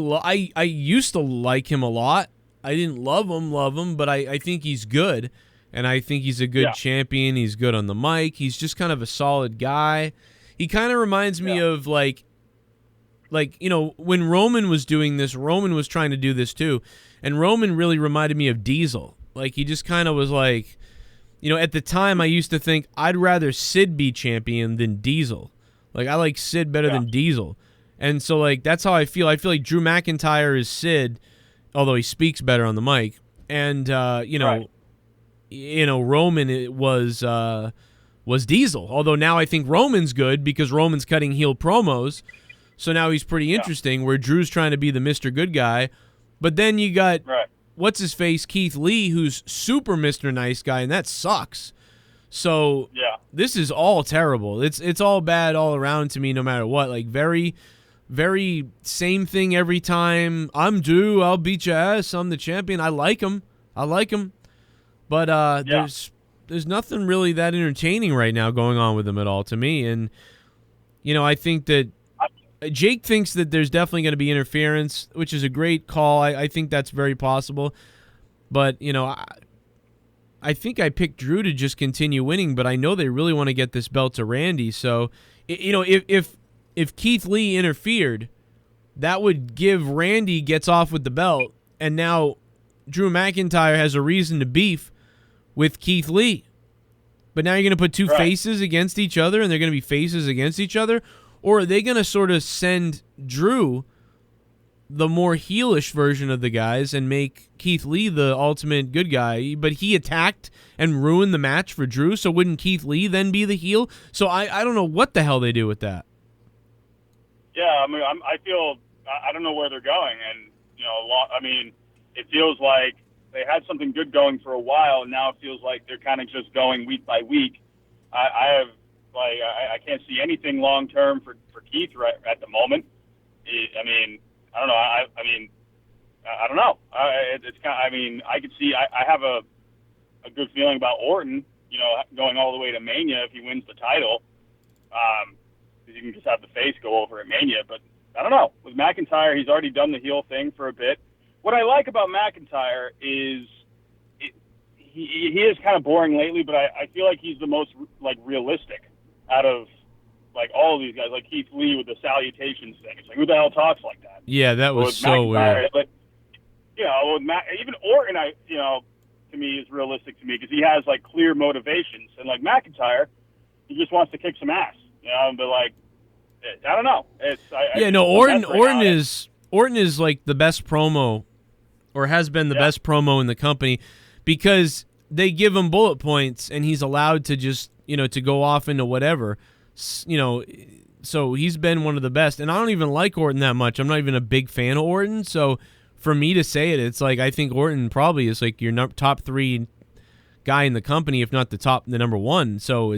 used to like him a lot. I didn't love him, but I think he's good, and I think he's a good champion. He's good on the mic. He's just kind of a solid guy. He kind of reminds me of like when Roman was doing this, Roman was trying to do this too, and Roman really reminded me of Diesel. Like he just kind of was like, at the time I used to think I'd rather Sid be champion than Diesel. Like I like Sid better than Diesel. And so, like, that's how I feel. I feel like Drew McIntyre is Sid, although he speaks better on the mic. And, Roman was Diesel. Although now I think Roman's good because Roman's cutting heel promos. So now he's pretty interesting, where Drew's trying to be the Mr. Good Guy. But then you got, what's-his-face, Keith Lee, who's super Mr. Nice Guy, and that sucks. So this is all terrible. It's all bad all around to me no matter what. Like, very... very same thing every time. I'm Drew. I'll beat your ass. I'm the champion. I like him. But there's nothing really that entertaining right now going on with him at all to me. And, I think that Jake thinks that there's definitely going to be interference, which is a great call. I think that's very possible. But, I think I picked Drew to just continue winning, but I know they really want to get this belt to Randy. So, if Keith Lee interfered, that would give Randy gets off with the belt, and now Drew McIntyre has a reason to beef with Keith Lee. But now you're going to put two faces against each other, and they're going to be faces against each other? Or are they going to sort of send Drew, the more heelish version of the guys, and make Keith Lee the ultimate good guy? But he attacked and ruined the match for Drew, so wouldn't Keith Lee then be the heel? So I don't know what the hell they do with that. Yeah, I mean, I don't know where they're going, and it feels like they had something good going for a while, and now it feels like they're kind of just going week by week. I can't see anything long term for Keith right at the moment. I don't know. I don't know. It's kind of, I could see. I have a good feeling about Orton, going all the way to Mania if he wins the title. You can just have the face go over at Mania, but I don't know. With McIntyre, he's already done the heel thing for a bit. What I like about McIntyre is he is kind of boring lately, but I feel like he's the most realistic out of all of these guys, like Keith Lee with the salutations thing. It's like, who the hell talks like that? Yeah, that was so weird. But even Orton, to me is realistic to me because he has clear motivations, and McIntyre, he just wants to kick some ass. But I don't know. Orton is like the best promo, or has been the best promo in the company, because they give him bullet points and he's allowed to just to go off into whatever. So he's been one of the best, and I don't even like Orton that much. I'm not even a big fan of Orton. So for me to say it, it's I think Orton probably is your top 3 guy in the company, if not the number 1. So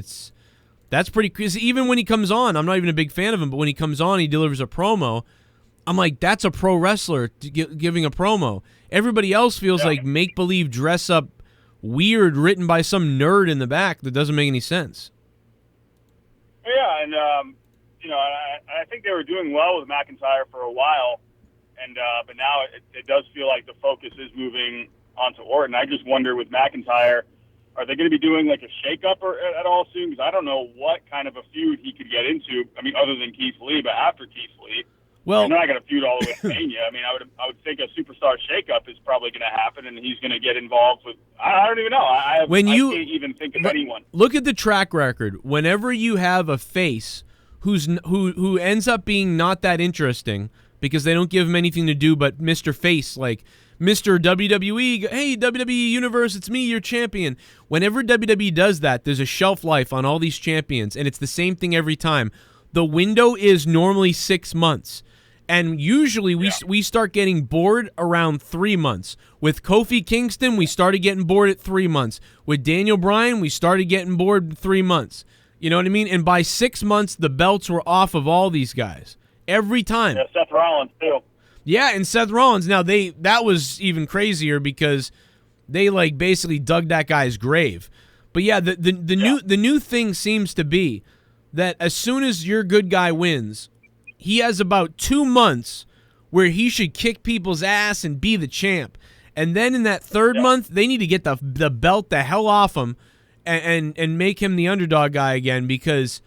that's pretty crazy. Even when he comes on, I'm not even a big fan of him, but when he comes on, he delivers a promo. I'm like, that's a pro wrestler giving a promo. Everybody else feels like make-believe dress-up weird written by some nerd in the back that doesn't make any sense. Yeah, and, I think they were doing well with McIntyre for a while, and but now it does feel like the focus is moving onto Orton. I just wonder with McIntyre, are they going to be doing a shake-up at all soon? Because I don't know what kind of a feud he could get into. Other than Keith Lee, but after Keith Lee, Well, and they're not going to feud all the way to Mania. I mean, I would think a superstar shakeup is probably going to happen, and he's going to get involved with. I don't even know. I can't even think of anyone. Look at the track record. Whenever you have a face who ends up being not that interesting because they don't give him anything to do but Mr. Face, like Mr. WWE, hey, WWE Universe, it's me, your champion. Whenever WWE does that, there's a shelf life on all these champions, and it's the same thing every time. The window is normally 6 months. And usually we start getting bored around 3 months. With Kofi Kingston, we started getting bored at 3 months. With Daniel Bryan, we started getting bored 3 months. You know what I mean? And by 6 months, the belts were off of all these guys. Every time. Yeah, Seth Rollins, too. Yeah, and Seth Rollins. Now, that was even crazier because they, like, basically dug that guy's grave. But, yeah, the new thing seems to be that as soon as your good guy wins, he has about 2 months where he should kick people's ass and be the champ. And then in that third month, they need to get the belt the hell off him and make him the underdog guy again, because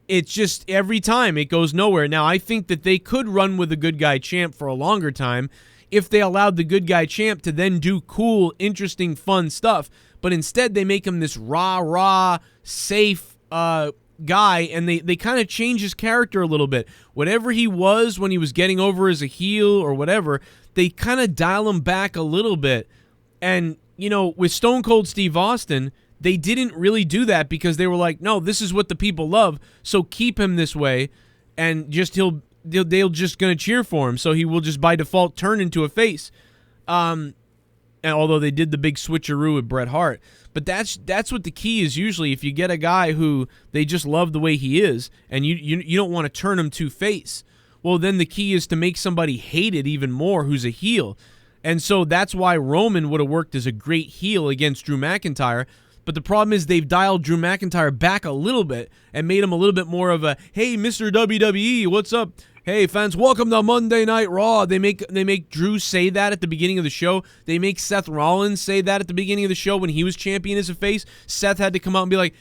it's just every time it goes nowhere. Now, I think that they could run with the good guy champ for a longer time if they allowed the good guy champ to then do cool, interesting, fun stuff. But instead, they make him this raw, safe guy, and they kind of change his character a little bit. Whatever he was when he was getting over as a heel or whatever, they kind of dial him back a little bit. And, you know, with Stone Cold Steve Austin, they didn't really do that because they were like, no, this is what the people love, so keep him this way, and just they'll just going to cheer for him, so he will just by default turn into a face. And although they did the big switcheroo with Bret Hart. But that's what the key is usually. If you get a guy who they just love the way he is, and you don't want to turn him to face, well, then the key is to make somebody hate it even more who's a heel. And so that's why Roman would have worked as a great heel against Drew McIntyre. But the problem is they've dialed Drew McIntyre back a little bit and made him a little bit more of a, hey, Mr. WWE, what's up? Hey, fans, welcome to Monday Night Raw. They make Drew say that at the beginning of the show. They make Seth Rollins say that at the beginning of the show when he was champion as a face. Seth had to come out and be like,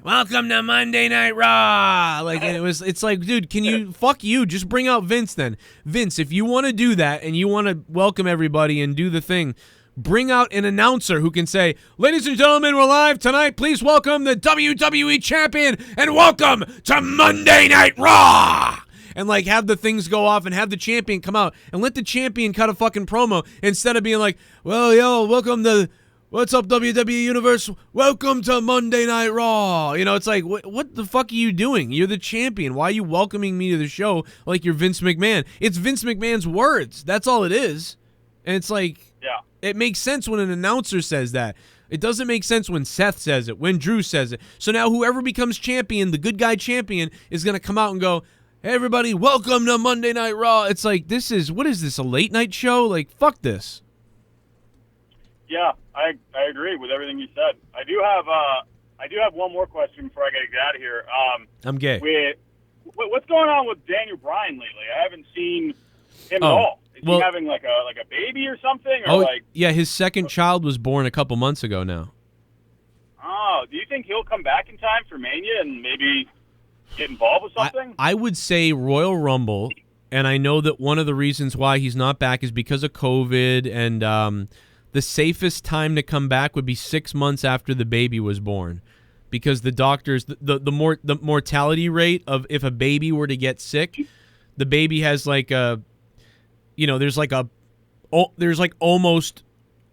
welcome to Monday Night Raw. Like, and it's like, dude, can you, fuck you, just bring out Vince then. Vince, if you want to do that and you want to welcome everybody and do the thing, bring out an announcer who can say, ladies and gentlemen, we're live tonight. Please welcome the WWE Champion and welcome to Monday Night Raw. And, like, have the things go off and have the champion come out and let the champion cut a fucking promo instead of being like, well, yo, welcome to, what's up, WWE Universe? Welcome to Monday Night Raw. You know, it's like, what the fuck are you doing? You're the champion. Why are you welcoming me to the show like you're Vince McMahon? It's Vince McMahon's words. That's all it is. And it's like, it makes sense when an announcer says that. It doesn't make sense when Seth says it, when Drew says it. So now whoever becomes champion, the good guy champion, is going to come out and go, hey, everybody, welcome to Monday Night Raw. It's like, what is this, a late night show? Like, fuck this. Yeah, I agree with everything you said. I do have one more question before I get out of here. I'm gay. What's going on with Daniel Bryan lately? I haven't seen him at all. Is he having like a baby or something? Or yeah, his second child was born a couple months ago now. Oh, do you think he'll come back in time for Mania and maybe get involved with something? I would say Royal Rumble, and I know that one of the reasons why he's not back is because of COVID, and the safest time to come back would be 6 months after the baby was born, because the doctors, the mortality rate of if a baby were to get sick, the baby has like a, you know, there's like almost,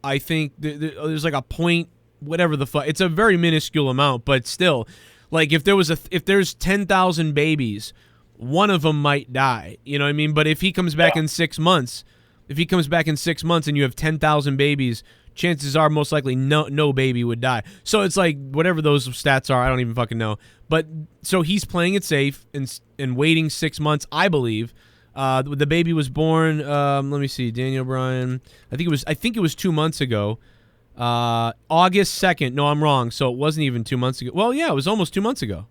I think there's like a point, whatever the fuck, it's a very minuscule amount, but still, like if there's 10,000 babies, one of them might die, you know what I mean? But if he comes back in 6 months, and you have 10,000 babies, chances are most likely no baby would die. So it's like whatever those stats are, I don't even fucking know. But so he's playing it safe and waiting 6 months, I believe. The baby was born. Let me see, Daniel Bryan. I think it was 2 months ago. August 2nd. No, I'm wrong. So it wasn't even 2 months ago. Well, yeah, it was almost 2 months ago.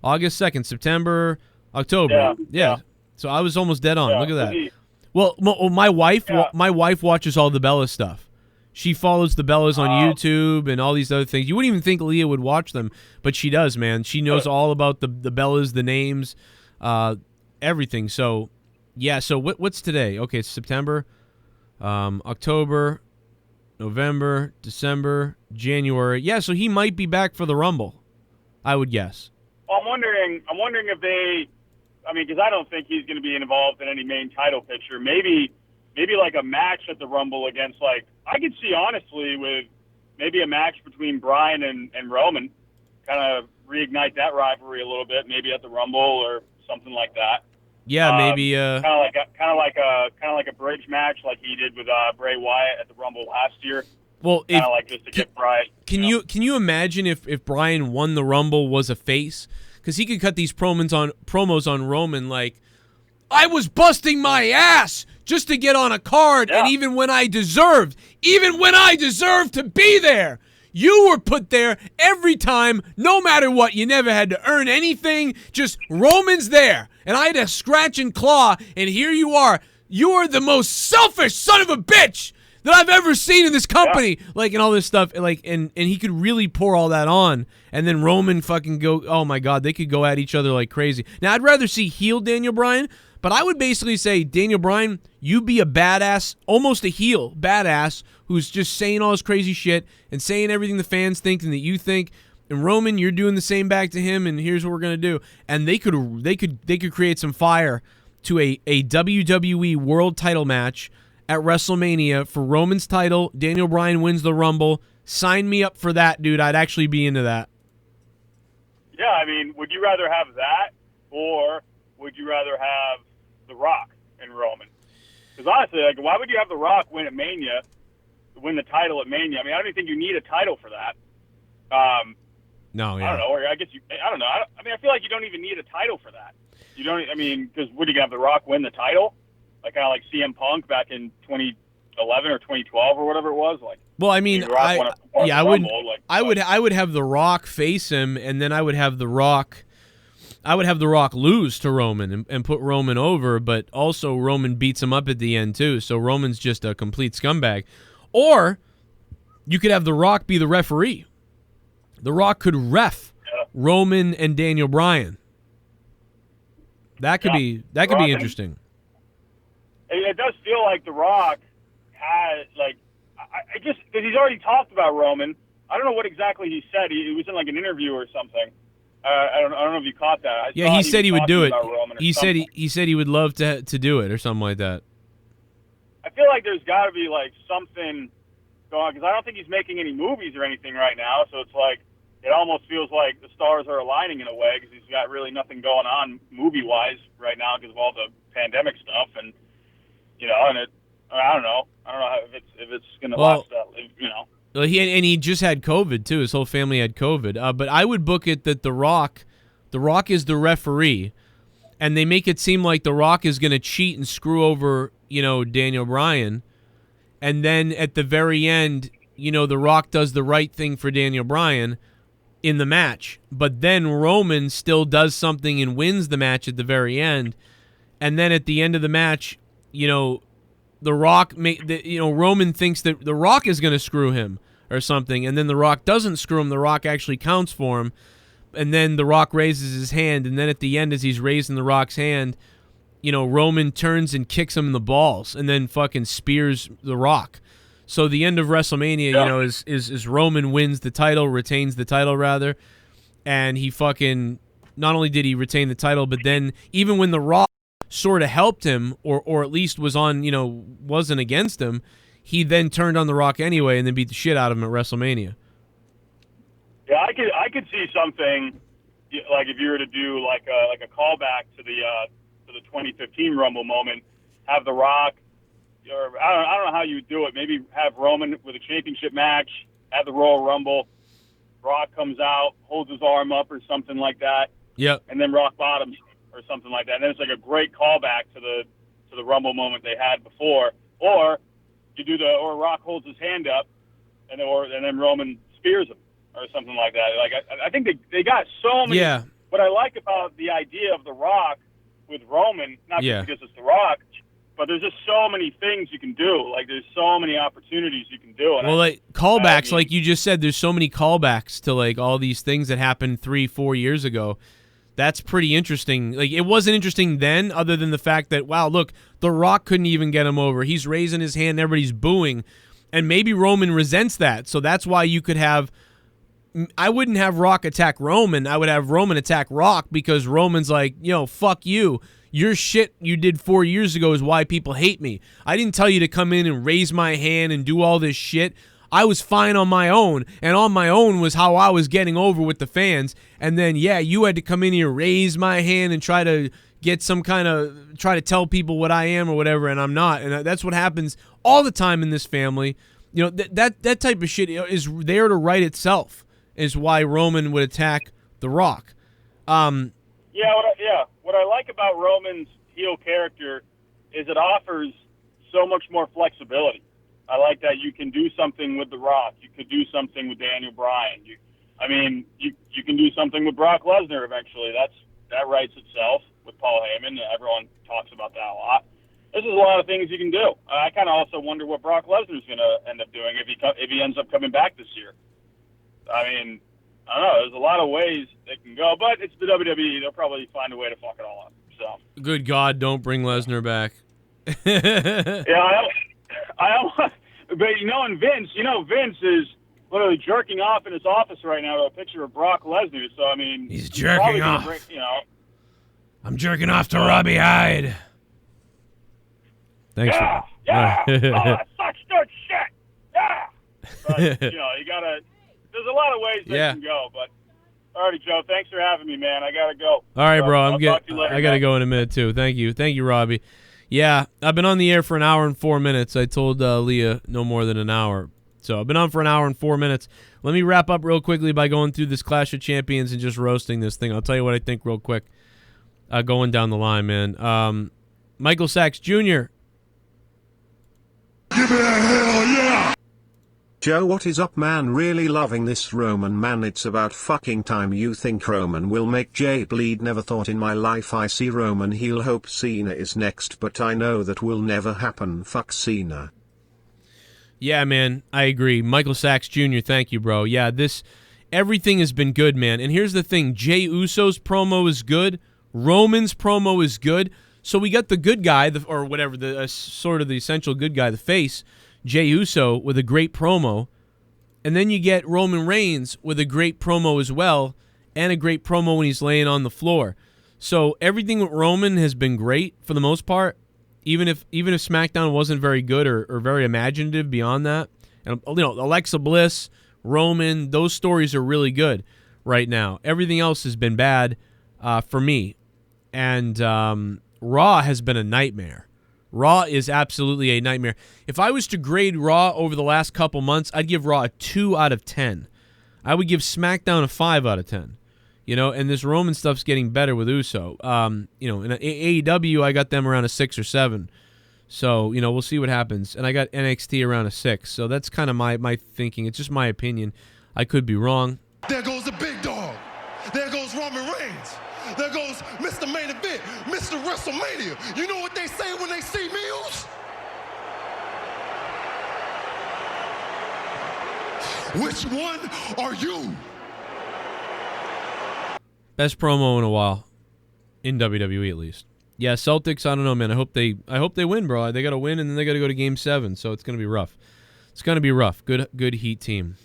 August 2nd, September, October. Yeah. So I was almost dead on. Look at that. Well, my wife watches all the Bella stuff. She follows the Bellas on YouTube and all these other things. You wouldn't even think Leah would watch them, but she does, man. She knows all about the Bellas, the names, everything. So Yeah, so what's today? Okay, it's September, October, November, December, January. Yeah, so he might be back for the Rumble, I would guess. Well, I'm wondering if they, because I don't think he's going to be involved in any main title picture. Maybe like a match at the Rumble against, like, I could see, honestly, with maybe a match between Bryan and Roman, kind of reignite that rivalry a little bit, maybe at the Rumble or something like that. Yeah, maybe kind of like a bridge match, like he did with Bray Wyatt at the Rumble last year. Well, kind of like just to get Bryan. Can you imagine if Bryan won the Rumble, was a face? Because he could cut these promos on Roman like, I was busting my ass just to get on a card, and even when I deserved to be there, you were put there every time, no matter what. You never had to earn anything. Just Roman's there. And I had to scratch and claw, and here you are. You are the most selfish son of a bitch that I've ever seen in this company. Yeah. Like, and all this stuff. Like, and he could really pour all that on. And then Roman fucking go, oh my God, they could go at each other like crazy. Now, I'd rather see heel Daniel Bryan, but I would basically say, Daniel Bryan, you be a badass, almost a heel badass, who's just saying all this crazy shit and saying everything the fans think and that you think. And Roman, you're doing the same back to him, and here's what we're gonna do. And they could create some fire to a WWE World Title match at WrestleMania for Roman's title. Daniel Bryan wins the Rumble. Sign me up for that, dude. I'd actually be into that. Yeah, would you rather have that, or would you rather have The Rock and Roman? Because honestly, like, why would you have The Rock win at Mania, win the title at Mania? I don't even think you need a title for that. No, yeah. I don't know. Or I guess I don't know. I feel like you don't even need a title for that. You don't. Because would you have The Rock win the title, like kind of like CM Punk back in 2011 or 2012 or whatever it was? Like, well, I would have The Rock face him, and then I would have The Rock lose to Roman and put Roman over, but also Roman beats him up at the end too. So Roman's just a complete scumbag. Or you could have The Rock be the referee. The Rock could ref Roman and Daniel Bryan. That could be interesting. It does feel like The Rock has, like, I just, because he's already talked about Roman. I don't know what exactly he said. He was in like an interview or something. I don't know if you caught that. He said he would do it. He said he would love to do it or something like that. I feel like there's got to be like something going on, because I don't think he's making any movies or anything right now. So it's like, it almost feels like the stars are aligning in a way, because he's got really nothing going on movie-wise right now because of all the pandemic stuff, and I don't know if it's going to last that, Well, he just had COVID too. His whole family had COVID. But I would book it that The Rock is the referee, and they make it seem like The Rock is going to cheat and screw over, Daniel Bryan, and then at the very end, The Rock does the right thing for Daniel Bryan in the match, but then Roman still does something and wins the match at the very end, and then at the end of the match, The Rock, Roman thinks that The Rock is going to screw him or something, and then The Rock doesn't screw him. The Rock actually counts for him, and then The Rock raises his hand, and then at the end, as he's raising The Rock's hand, Roman turns and kicks him in the balls, and then fucking spears The Rock. So the end of WrestleMania, is Roman wins the title, retains the title rather, and he fucking, not only did he retain the title, but then even when The Rock sort of helped him, or at least was on, wasn't against him, he then turned on The Rock anyway and then beat the shit out of him at WrestleMania. Yeah, I could see something like if you were to do like a callback to the 2015 Rumble moment, have The Rock, or I don't know how you would do it. Maybe have Roman with a championship match at the Royal Rumble. Rock comes out, holds his arm up or something like that. Yep. And then Rock bottoms or something like that. And then it's like a great callback to the Rumble moment they had before. Or you do or Rock holds his hand up, and then Roman spears him or something like that. Like I think they got so many. Yeah. What I like about the idea of The Rock with Roman, not just because it's The Rock, but there's just so many things you can do. Like, there's so many opportunities you can do. And like callbacks, like you just said, there's so many callbacks to like all these things that happened 3-4 years ago. That's pretty interesting. Like, it wasn't interesting then, other than the fact that, wow, look, The Rock couldn't even get him over. He's raising his hand, everybody's booing. And maybe Roman resents that. So that's why you could have, I wouldn't have Rock attack Roman. I would have Roman attack Rock, because Roman's like, fuck you. Your shit you did 4 years ago is why people hate me. I didn't tell you to come in and raise my hand and do all this shit. I was fine on my own, and on my own was how I was getting over with the fans. And then, yeah, you had to come in here, raise my hand, and try to get try to tell people what I am or whatever, and I'm not. And that's what happens all the time in this family. That type of shit is there to right itself, is why Roman would attack The Rock. What I like about Roman's heel character is it offers so much more flexibility. I like that you can do something with The Rock. You could do something with Daniel Bryan. You can do something with Brock Lesnar eventually. That writes itself with Paul Heyman. Everyone talks about that a lot. There's a lot of things you can do. I kind of also wonder what Brock Lesnar's going to end up doing if he ends up coming back this year. I mean, I don't know. There's a lot of ways they can go, but it's the WWE. They'll probably find a way to fuck it all up. So. Good God, don't bring Lesnar back. But and Vince is literally jerking off in his office right now to a picture of Brock Lesnar. So I mean, he's jerking off. I'm jerking off to Robbie Hyde. Thanks. Yeah. Such good shit. Yeah. But you gotta. There's a lot of ways they can go, but. Alrighty, Joe. Thanks for having me, man. I gotta go. All right, bro. I'll talk to you later, I gotta go in a minute too. Thank you, Robbie. Yeah, I've been on the air for an hour and 4 minutes. I told Leah no more than an hour. So I've been on for an hour and 4 minutes. Let me wrap up real quickly by going through this Clash of Champions and just roasting this thing. I'll tell you what I think real quick. Going down the line, man. Michael Sachs Jr. Give me a hell yeah! Joe, what is up, man? Really loving this Roman, man. It's about fucking time. You think Roman will make Jay bleed? Never thought in my life I see Roman heel. Hope Cena is next, but I know that will never happen. Fuck Cena. Yeah, man, I agree. Michael Sachs Jr., thank you, bro. Yeah, everything has been good, man. And here's the thing. Jey Uso's promo is good. Roman's promo is good. So we got the good guy, or whatever, the sort of the essential good guy, the face, Jey Uso, with a great promo. And then you get Roman Reigns with a great promo as well, and a great promo when he's laying on the floor. So everything with Roman has been great for the most part, even if SmackDown wasn't very good or very imaginative beyond that. And Alexa Bliss, Roman, those stories are really good right now. Everything else has been bad for me. And Raw has been a nightmare. Raw is absolutely a nightmare. If I was to grade Raw over the last couple months, I'd give Raw a 2 out of 10. I would give SmackDown a 5 out of 10. And this Roman stuff's getting better with Uso. In AEW, I got them around a 6 or 7. So, we'll see what happens. And I got NXT around a 6. So that's kind of my thinking. It's just my opinion. I could be wrong. There goes the big dog. There goes Roman Reigns. There goes Mr. Main Event, Mr. WrestleMania. You know what they say when they see meals? Which one are you? Best promo in a while, in WWE at least. Yeah, Celtics. I don't know, man. I hope they win, bro. They got to win, and then they got to go to Game 7. So it's gonna be rough. It's gonna be rough. Good Heat team.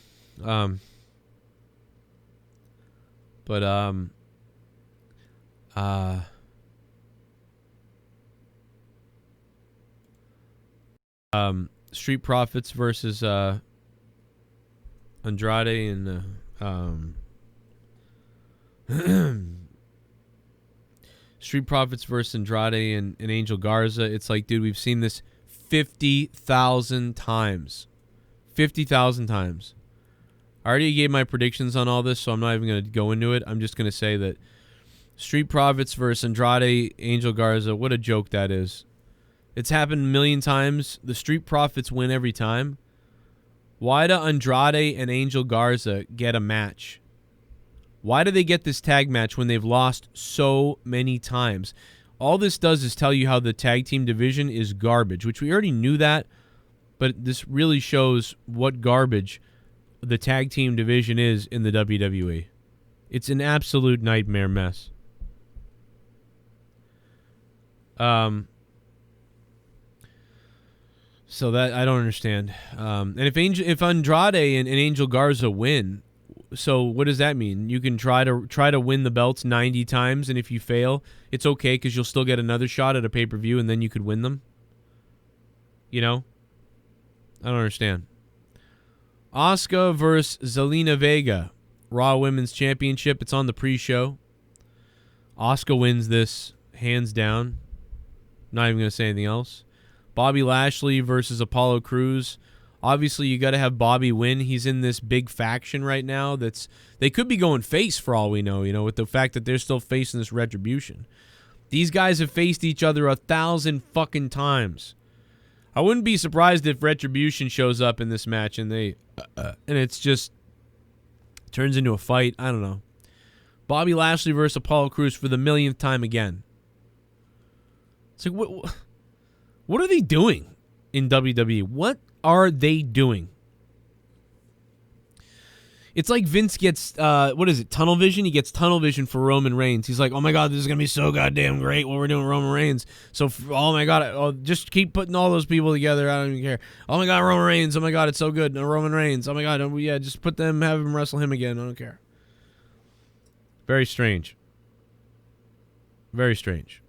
Street Profits versus Andrade and Street Profits versus Andrade and Angel Garza. It's like, dude, we've seen this 50,000 times. 50,000 times. I already gave my predictions on all this, so I'm not even going to go into it. I'm just going to say that Street Profits versus Andrade, Angel Garza, what a joke that is. It's happened a million times. The Street Profits win every time. Why do Andrade and Angel Garza get a match? Why do they get this tag match when they've lost so many times? All this does is tell you how the tag team division is garbage, which we already knew that, but this really shows what garbage the tag team division is in the WWE. It's an absolute nightmare mess. So that I don't understand. And if Andrade and Angel Garza win, so what does that mean? You can try to win the belts 90 times, and if you fail, it's okay because you'll still get another shot at a pay-per-view, and then you could win them. You know, I don't understand. Asuka versus Zelina Vega, Raw Women's Championship. It's on the pre-show. Asuka wins this hands down. Not even gonna say anything else. Bobby Lashley versus Apollo Crews. Obviously, you got to have Bobby win. He's in this big faction right now. They could be going face for all we know. You know, with the fact that they're still facing this Retribution. These guys have faced each other 1,000 fucking times. I wouldn't be surprised if Retribution shows up in this match and it's just turns into a fight. I don't know. Bobby Lashley versus Apollo Crews for the millionth time again. It's like, what are they doing in WWE? What are they doing? It's like Vince gets, tunnel vision? He gets tunnel vision for Roman Reigns. He's like, oh my God, this is going to be so goddamn great what we're doing with Roman Reigns. So, oh my God, just keep putting all those people together. I don't even care. Oh my God, Roman Reigns. Oh my God, it's so good. No, Roman Reigns. Oh my God, yeah, just put them, have him wrestle him again. I don't care. Very strange. Very strange.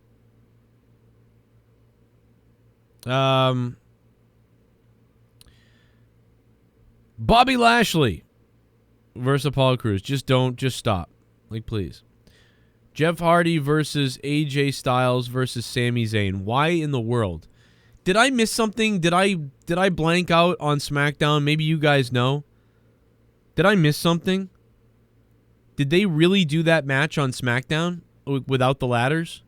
Bobby Lashley versus Apollo Crews. Just stop. Like, please. Jeff Hardy versus AJ Styles versus Sami Zayn. Why in the world? Did I miss something? Did I blank out on SmackDown? Maybe you guys know. Did I miss something? Did they really do that match on SmackDown without the ladders?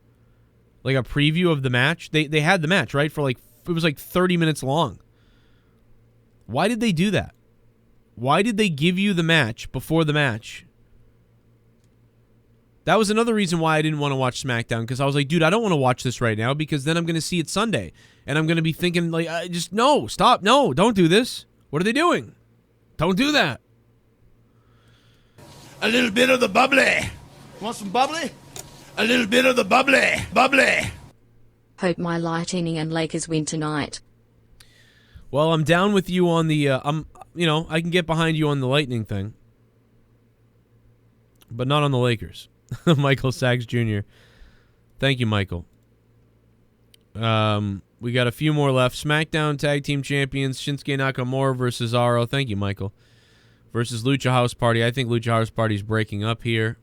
Like a preview of the match? They had the match, right? For it was like 30 minutes long. Why did they do that? Why did they give you the match before the match? That was another reason why I didn't want to watch SmackDown, because I was like, dude, I don't want to watch this right now because then I'm going to see it Sunday. And I'm going to be thinking, like, no, stop. No, don't do this. What are they doing? Don't do that. A little bit of the bubbly. Want some bubbly? A little bit of the bubbly. Bubbly. Hope my Lightning and Lakers win tonight. Well, I'm down with you on the, I can get behind you on the Lightning thing. But not on the Lakers. Michael Sachs Jr. Thank you, Michael. We got a few more left. SmackDown Tag Team Champions, Shinsuke Nakamura versus Cesaro. Thank you, Michael. Versus Lucha House Party. I think Lucha House Party's breaking up here.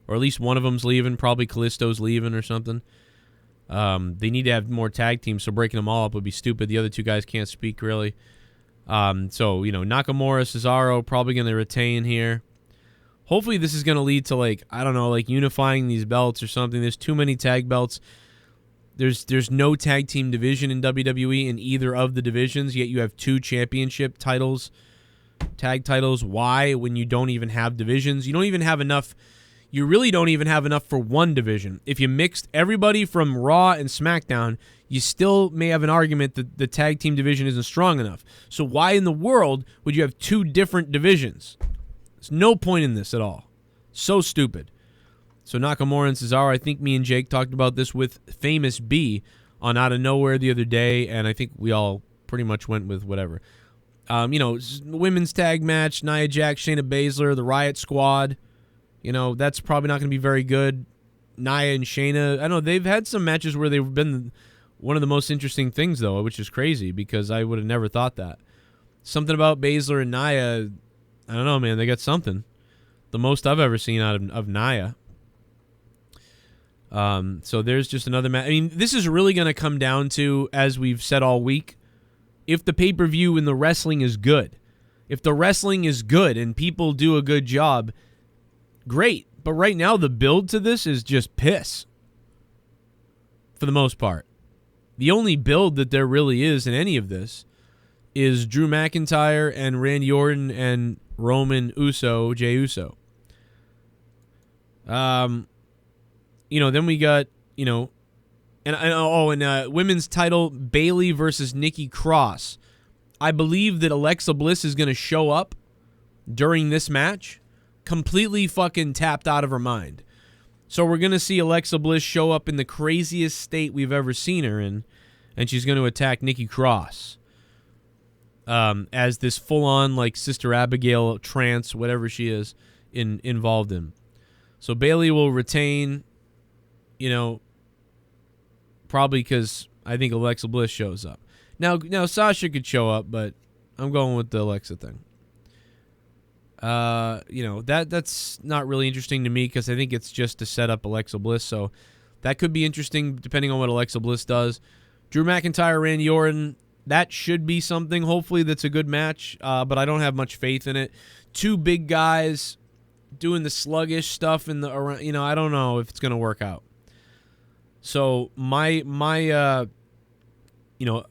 Or at least one of them's leaving. Probably Kalisto's leaving or something. They need to have more tag teams, so breaking them all up would be stupid. The other two guys can't speak, really. So, Nakamura, Cesaro, probably going to retain here. Hopefully this is going to lead to, unifying these belts or something. There's too many tag belts. There's no tag team division in WWE in either of the divisions, yet you have 2 championship titles, tag titles. Why, when you don't even have divisions? You don't even have enough. You really don't even have enough for one division. If you mixed everybody from Raw and SmackDown, you still may have an argument that the tag team division isn't strong enough. So why in the world would you have 2 different divisions? There's no point in this at all. So stupid. So Nakamura and Cesaro, I think me and Jake talked about this with Famous B on Out of Nowhere the other day, and I think we all pretty much went with whatever. Women's tag match, Nia Jax, Shayna Baszler, the Riot Squad. That's probably not going to be very good. Nia and Shayna, I know they've had some matches where they've been one of the most interesting things, though, which is crazy because I would have never thought that. Something about Baszler and Nia, I don't know, man. They got something. The most I've ever seen out of Nia. So there's just another match. I mean, this is really going to come down to, as we've said all week, if the pay-per-view and the wrestling is good. If the wrestling is good and people do a good job, great. But right now, the build to this is just piss. For the most part. The only build that there really is in any of this is Drew McIntyre and Randy Orton and Roman USO, Jey Uso. Then we got, women's title, Bayley versus Nikki Cross. I believe that Alexa Bliss is going to show up during this match, completely fucking tapped out of her mind. So we're going to see Alexa Bliss show up in the craziest state we've ever seen her in, and she's going to attack Nikki Cross as this full-on, like, Sister Abigail trance, whatever she is, involved in. So Bayley will retain, you know, probably because I think Alexa Bliss shows up. Now Sasha could show up, but I'm going with the Alexa thing. You know, that's not really interesting to me because I think it's just to set up Alexa Bliss. So that could be interesting depending on what Alexa Bliss does. Drew McIntyre, Randy Orton, that should be something. Hopefully that's a good match, but I don't have much faith in it. Two big guys doing the sluggish stuff in the around. You know, I don't know if it's going to work out. So my you know,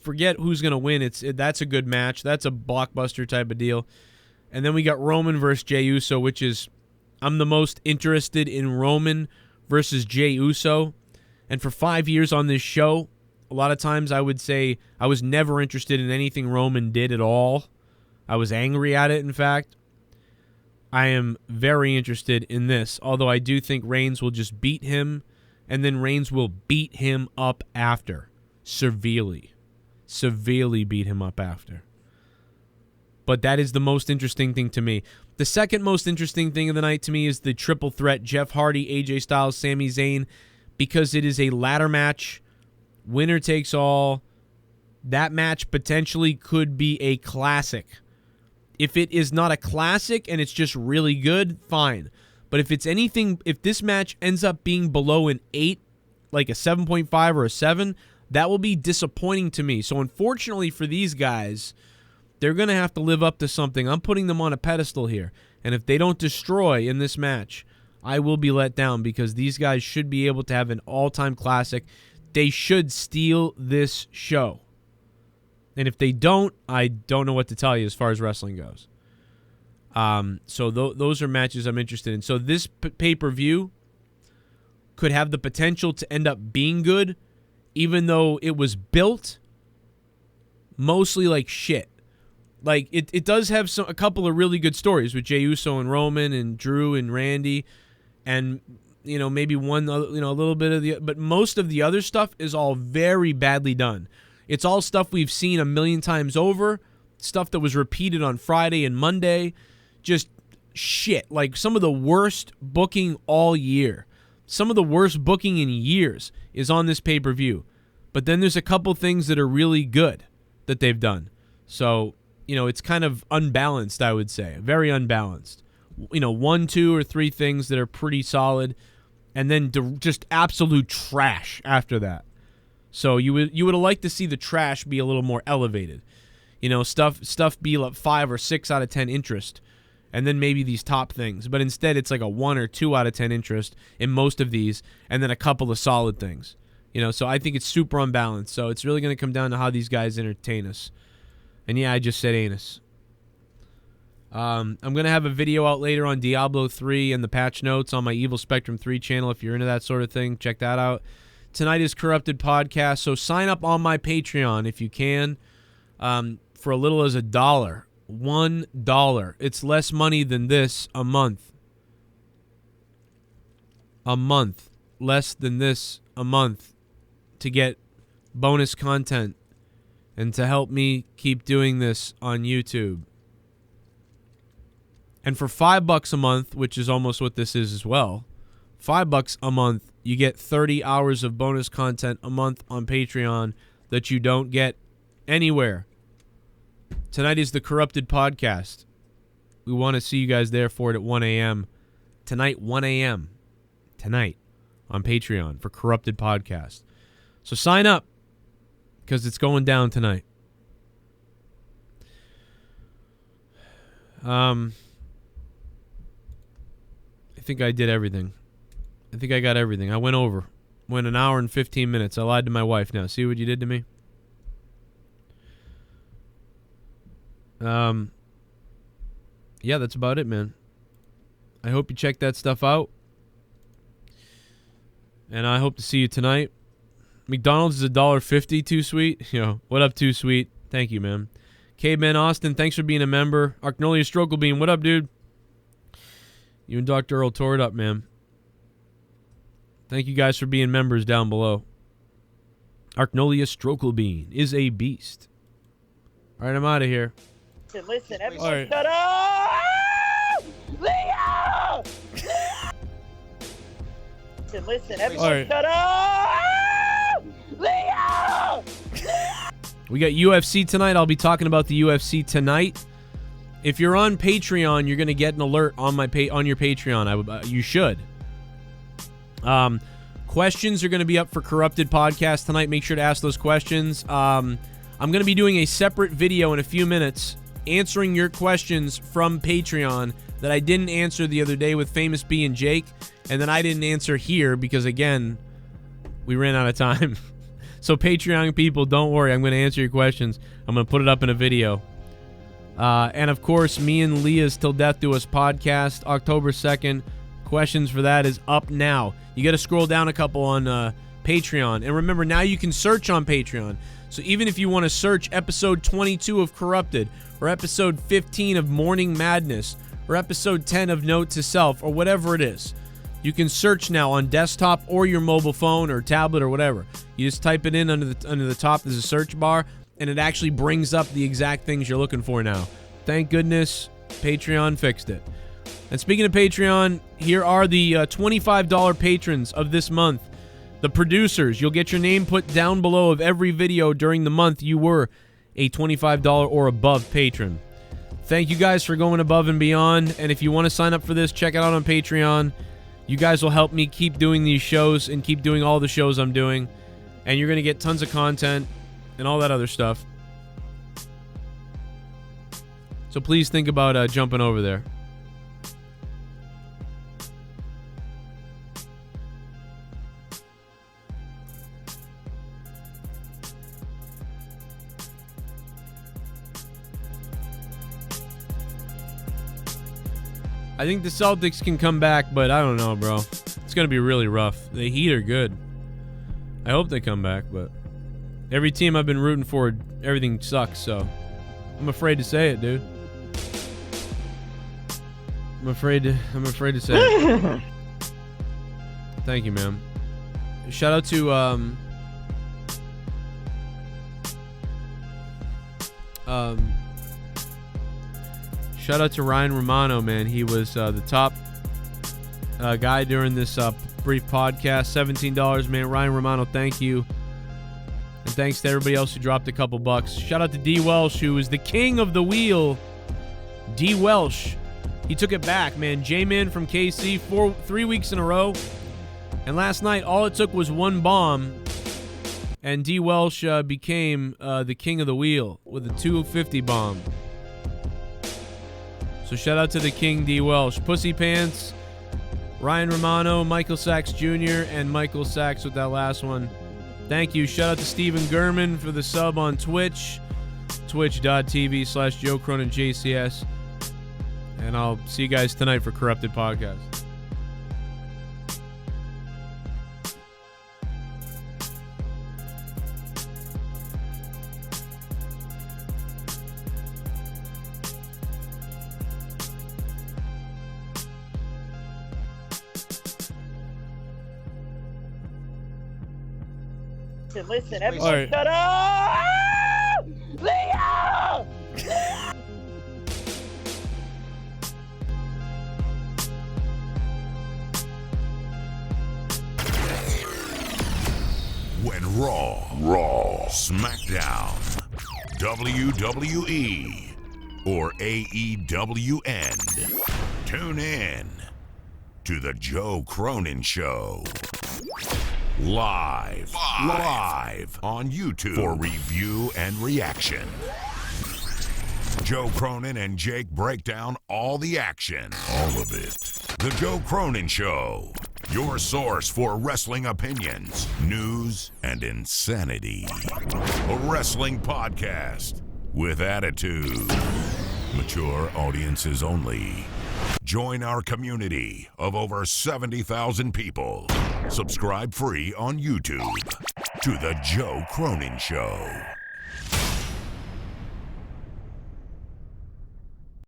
forget who's going to win. That's a good match. That's a blockbuster type of deal. And then we got Roman versus Jey Uso, which is, I'm the most interested in Roman versus Jey Uso. And for 5 years on this show, a lot of times I would say I was never interested in anything Roman did at all. I was angry at it, in fact. I am very interested in this, although I do think Reigns will just beat him, and then Reigns will beat him up after. Severely beat him up after. But that is the most interesting thing to me. The second most interesting thing of the night to me is the triple threat, Jeff Hardy, AJ Styles, Sami Zayn, because it is a ladder match, winner takes all. That match potentially could be a classic. If it is not a classic and it's just really good, fine. But if it's anything, if this match ends up being below an 8, like a 7.5 or a 7, that will be disappointing to me. So unfortunately for these guys, they're going to have to live up to something. I'm putting them on a pedestal here. And if they don't destroy in this match, I will be let down because these guys should be able to have an all-time classic. They should steal this show. And if they don't, I don't know what to tell you as far as wrestling goes. So those are matches I'm interested in. So this pay-per-view could have the potential to end up being good, even though it was built mostly like shit. Like, it does have a couple of really good stories with Jey Uso and Roman and Drew and Randy and, you know, maybe one, you know, a little bit of the, but most of the other stuff is all very badly done. It's all stuff we've seen a million times over, stuff that was repeated on Friday and Monday, just shit. Like, some of the worst booking all year. Some of the worst booking in years is on this pay-per-view. But then there's a couple things that are really good that they've done. So, you know, it's kind of unbalanced, I would say. Very unbalanced. You know, 1, 2, or 3 things that are pretty solid, and then just absolute trash after that. So you would have liked to see the trash be a little more elevated. You know, stuff be like 5 or 6 out of 10 interest, and then maybe these top things. But instead, it's like a 1 or 2 out of 10 interest in most of these, and then a couple of solid things. You know, so I think it's super unbalanced. So it's really going to come down to how these guys entertain us. And yeah, I just said anus. I'm going to have a video out later on Diablo 3 and the patch notes on my Evil Spectrum 3 channel. If you're into that sort of thing, check that out. Tonight is Corrupted Podcast, so sign up on my Patreon if you can for a little as $1. $1. It's less money than this a month. A month. Less than this a month to get bonus content and to help me keep doing this on YouTube. And for $5 a month, which is almost what this is as well, $5 a month, you get 30 hours of bonus content a month on Patreon that you don't get anywhere. Tonight is the Corrupted Podcast. We want to see you guys there for it at 1 a.m. Tonight, 1 a.m. Tonight on Patreon for Corrupted Podcast. So sign up because it's going down tonight. I think I did everything. I think I got everything. I went over. Went an hour and 15 minutes. I lied to my wife now. See what you did to me? Yeah, that's about it, man. I hope you check that stuff out. And I hope to see you tonight. McDonald's is $1.50. Too sweet. You know, what up, Too Sweet? Thank you, man. Caveman Austin, thanks for being a member. Arknolia Strokelbean, what up, dude? You and Dr. Earl tore it up, man. Thank you guys for being members down below. Arknolia Strokelbean is a beast. All right, I'm out of here. Listen, everyone, right. shut up! Leo! Listen, everyone, right. shut up! Leo! We got UFC tonight. I'll be talking about the UFC tonight. If you're on Patreon, you're going to get an alert on on your Patreon. You should. Questions are going to be up for Corrupted Podcast tonight. Make sure to ask those questions. I'm going to be doing a separate video in a few minutes answering your questions from Patreon that I didn't answer the other day with Famous B and Jake, and then I didn't answer here because, again, we ran out of time. So Patreon people, don't worry. I'm going to answer your questions. I'm going to put it up in a video. And, of course, me and Leah's Till Death Do Us podcast, October 2nd. Questions for that is up now. You got to scroll down a couple on Patreon. And remember, now you can search on Patreon. So even if you want to search episode 22 of Corrupted, or episode 15 of Morning Madness, or episode 10 of Note to Self, or whatever it is, you can search now on desktop or your mobile phone or tablet or whatever. You just type it in under the top. There's a search bar, and it actually brings up the exact things you're looking for now. Thank goodness Patreon fixed it. And speaking of Patreon, here are the $25 patrons of this month. The producers. You'll get your name put down below of every video during the month you were a $25 or above patron. Thank you guys for going above and beyond. And if you want to sign up for this, check it out on Patreon. You guys will help me keep doing these shows and keep doing all the shows I'm doing. And you're going to get tons of content and all that other stuff. So please think about jumping over there. I think the Celtics can come back, but I don't know, bro. It's going to be really rough. The Heat are good. I hope they come back, but every team I've been rooting for, everything sucks, so I'm afraid to say it, dude. I'm afraid to say it. Thank you, man. Shout out to shout out to Ryan Romano, man. He was the top guy during this brief podcast. $17, man. Ryan Romano, thank you. And thanks to everybody else who dropped a couple bucks. Shout out to D. Welsh, who is the king of the wheel. D. Welsh. He took it back, man. Jman from KC, 3 weeks in a row. And last night, all it took was one bomb. And D. Welsh became the king of the wheel with a 250 bomb. So shout out to the King D. Welsh. Pussy Pants, Ryan Romano, Michael Sachs Jr., and Michael Sachs with that last one. Thank you. Shout out to Steven Gurman for the sub on Twitch. Twitch.tv/Joe Cronin JCS. And I'll see you guys tonight for Corrupted Podcast. Listen, everyone, right. Shut up! Leo! When Raw, SmackDown, WWE, or AEW end, tune in to the Joe Cronin Show. Live on YouTube for review and reaction. Joe Cronin and Jake break down all the action. All of it. The Joe Cronin Show. Your source for wrestling opinions, news, and insanity. A wrestling podcast with attitude. Mature audiences only. Join our community of over 70,000 people. Subscribe free on YouTube to The Joe Cronin Show.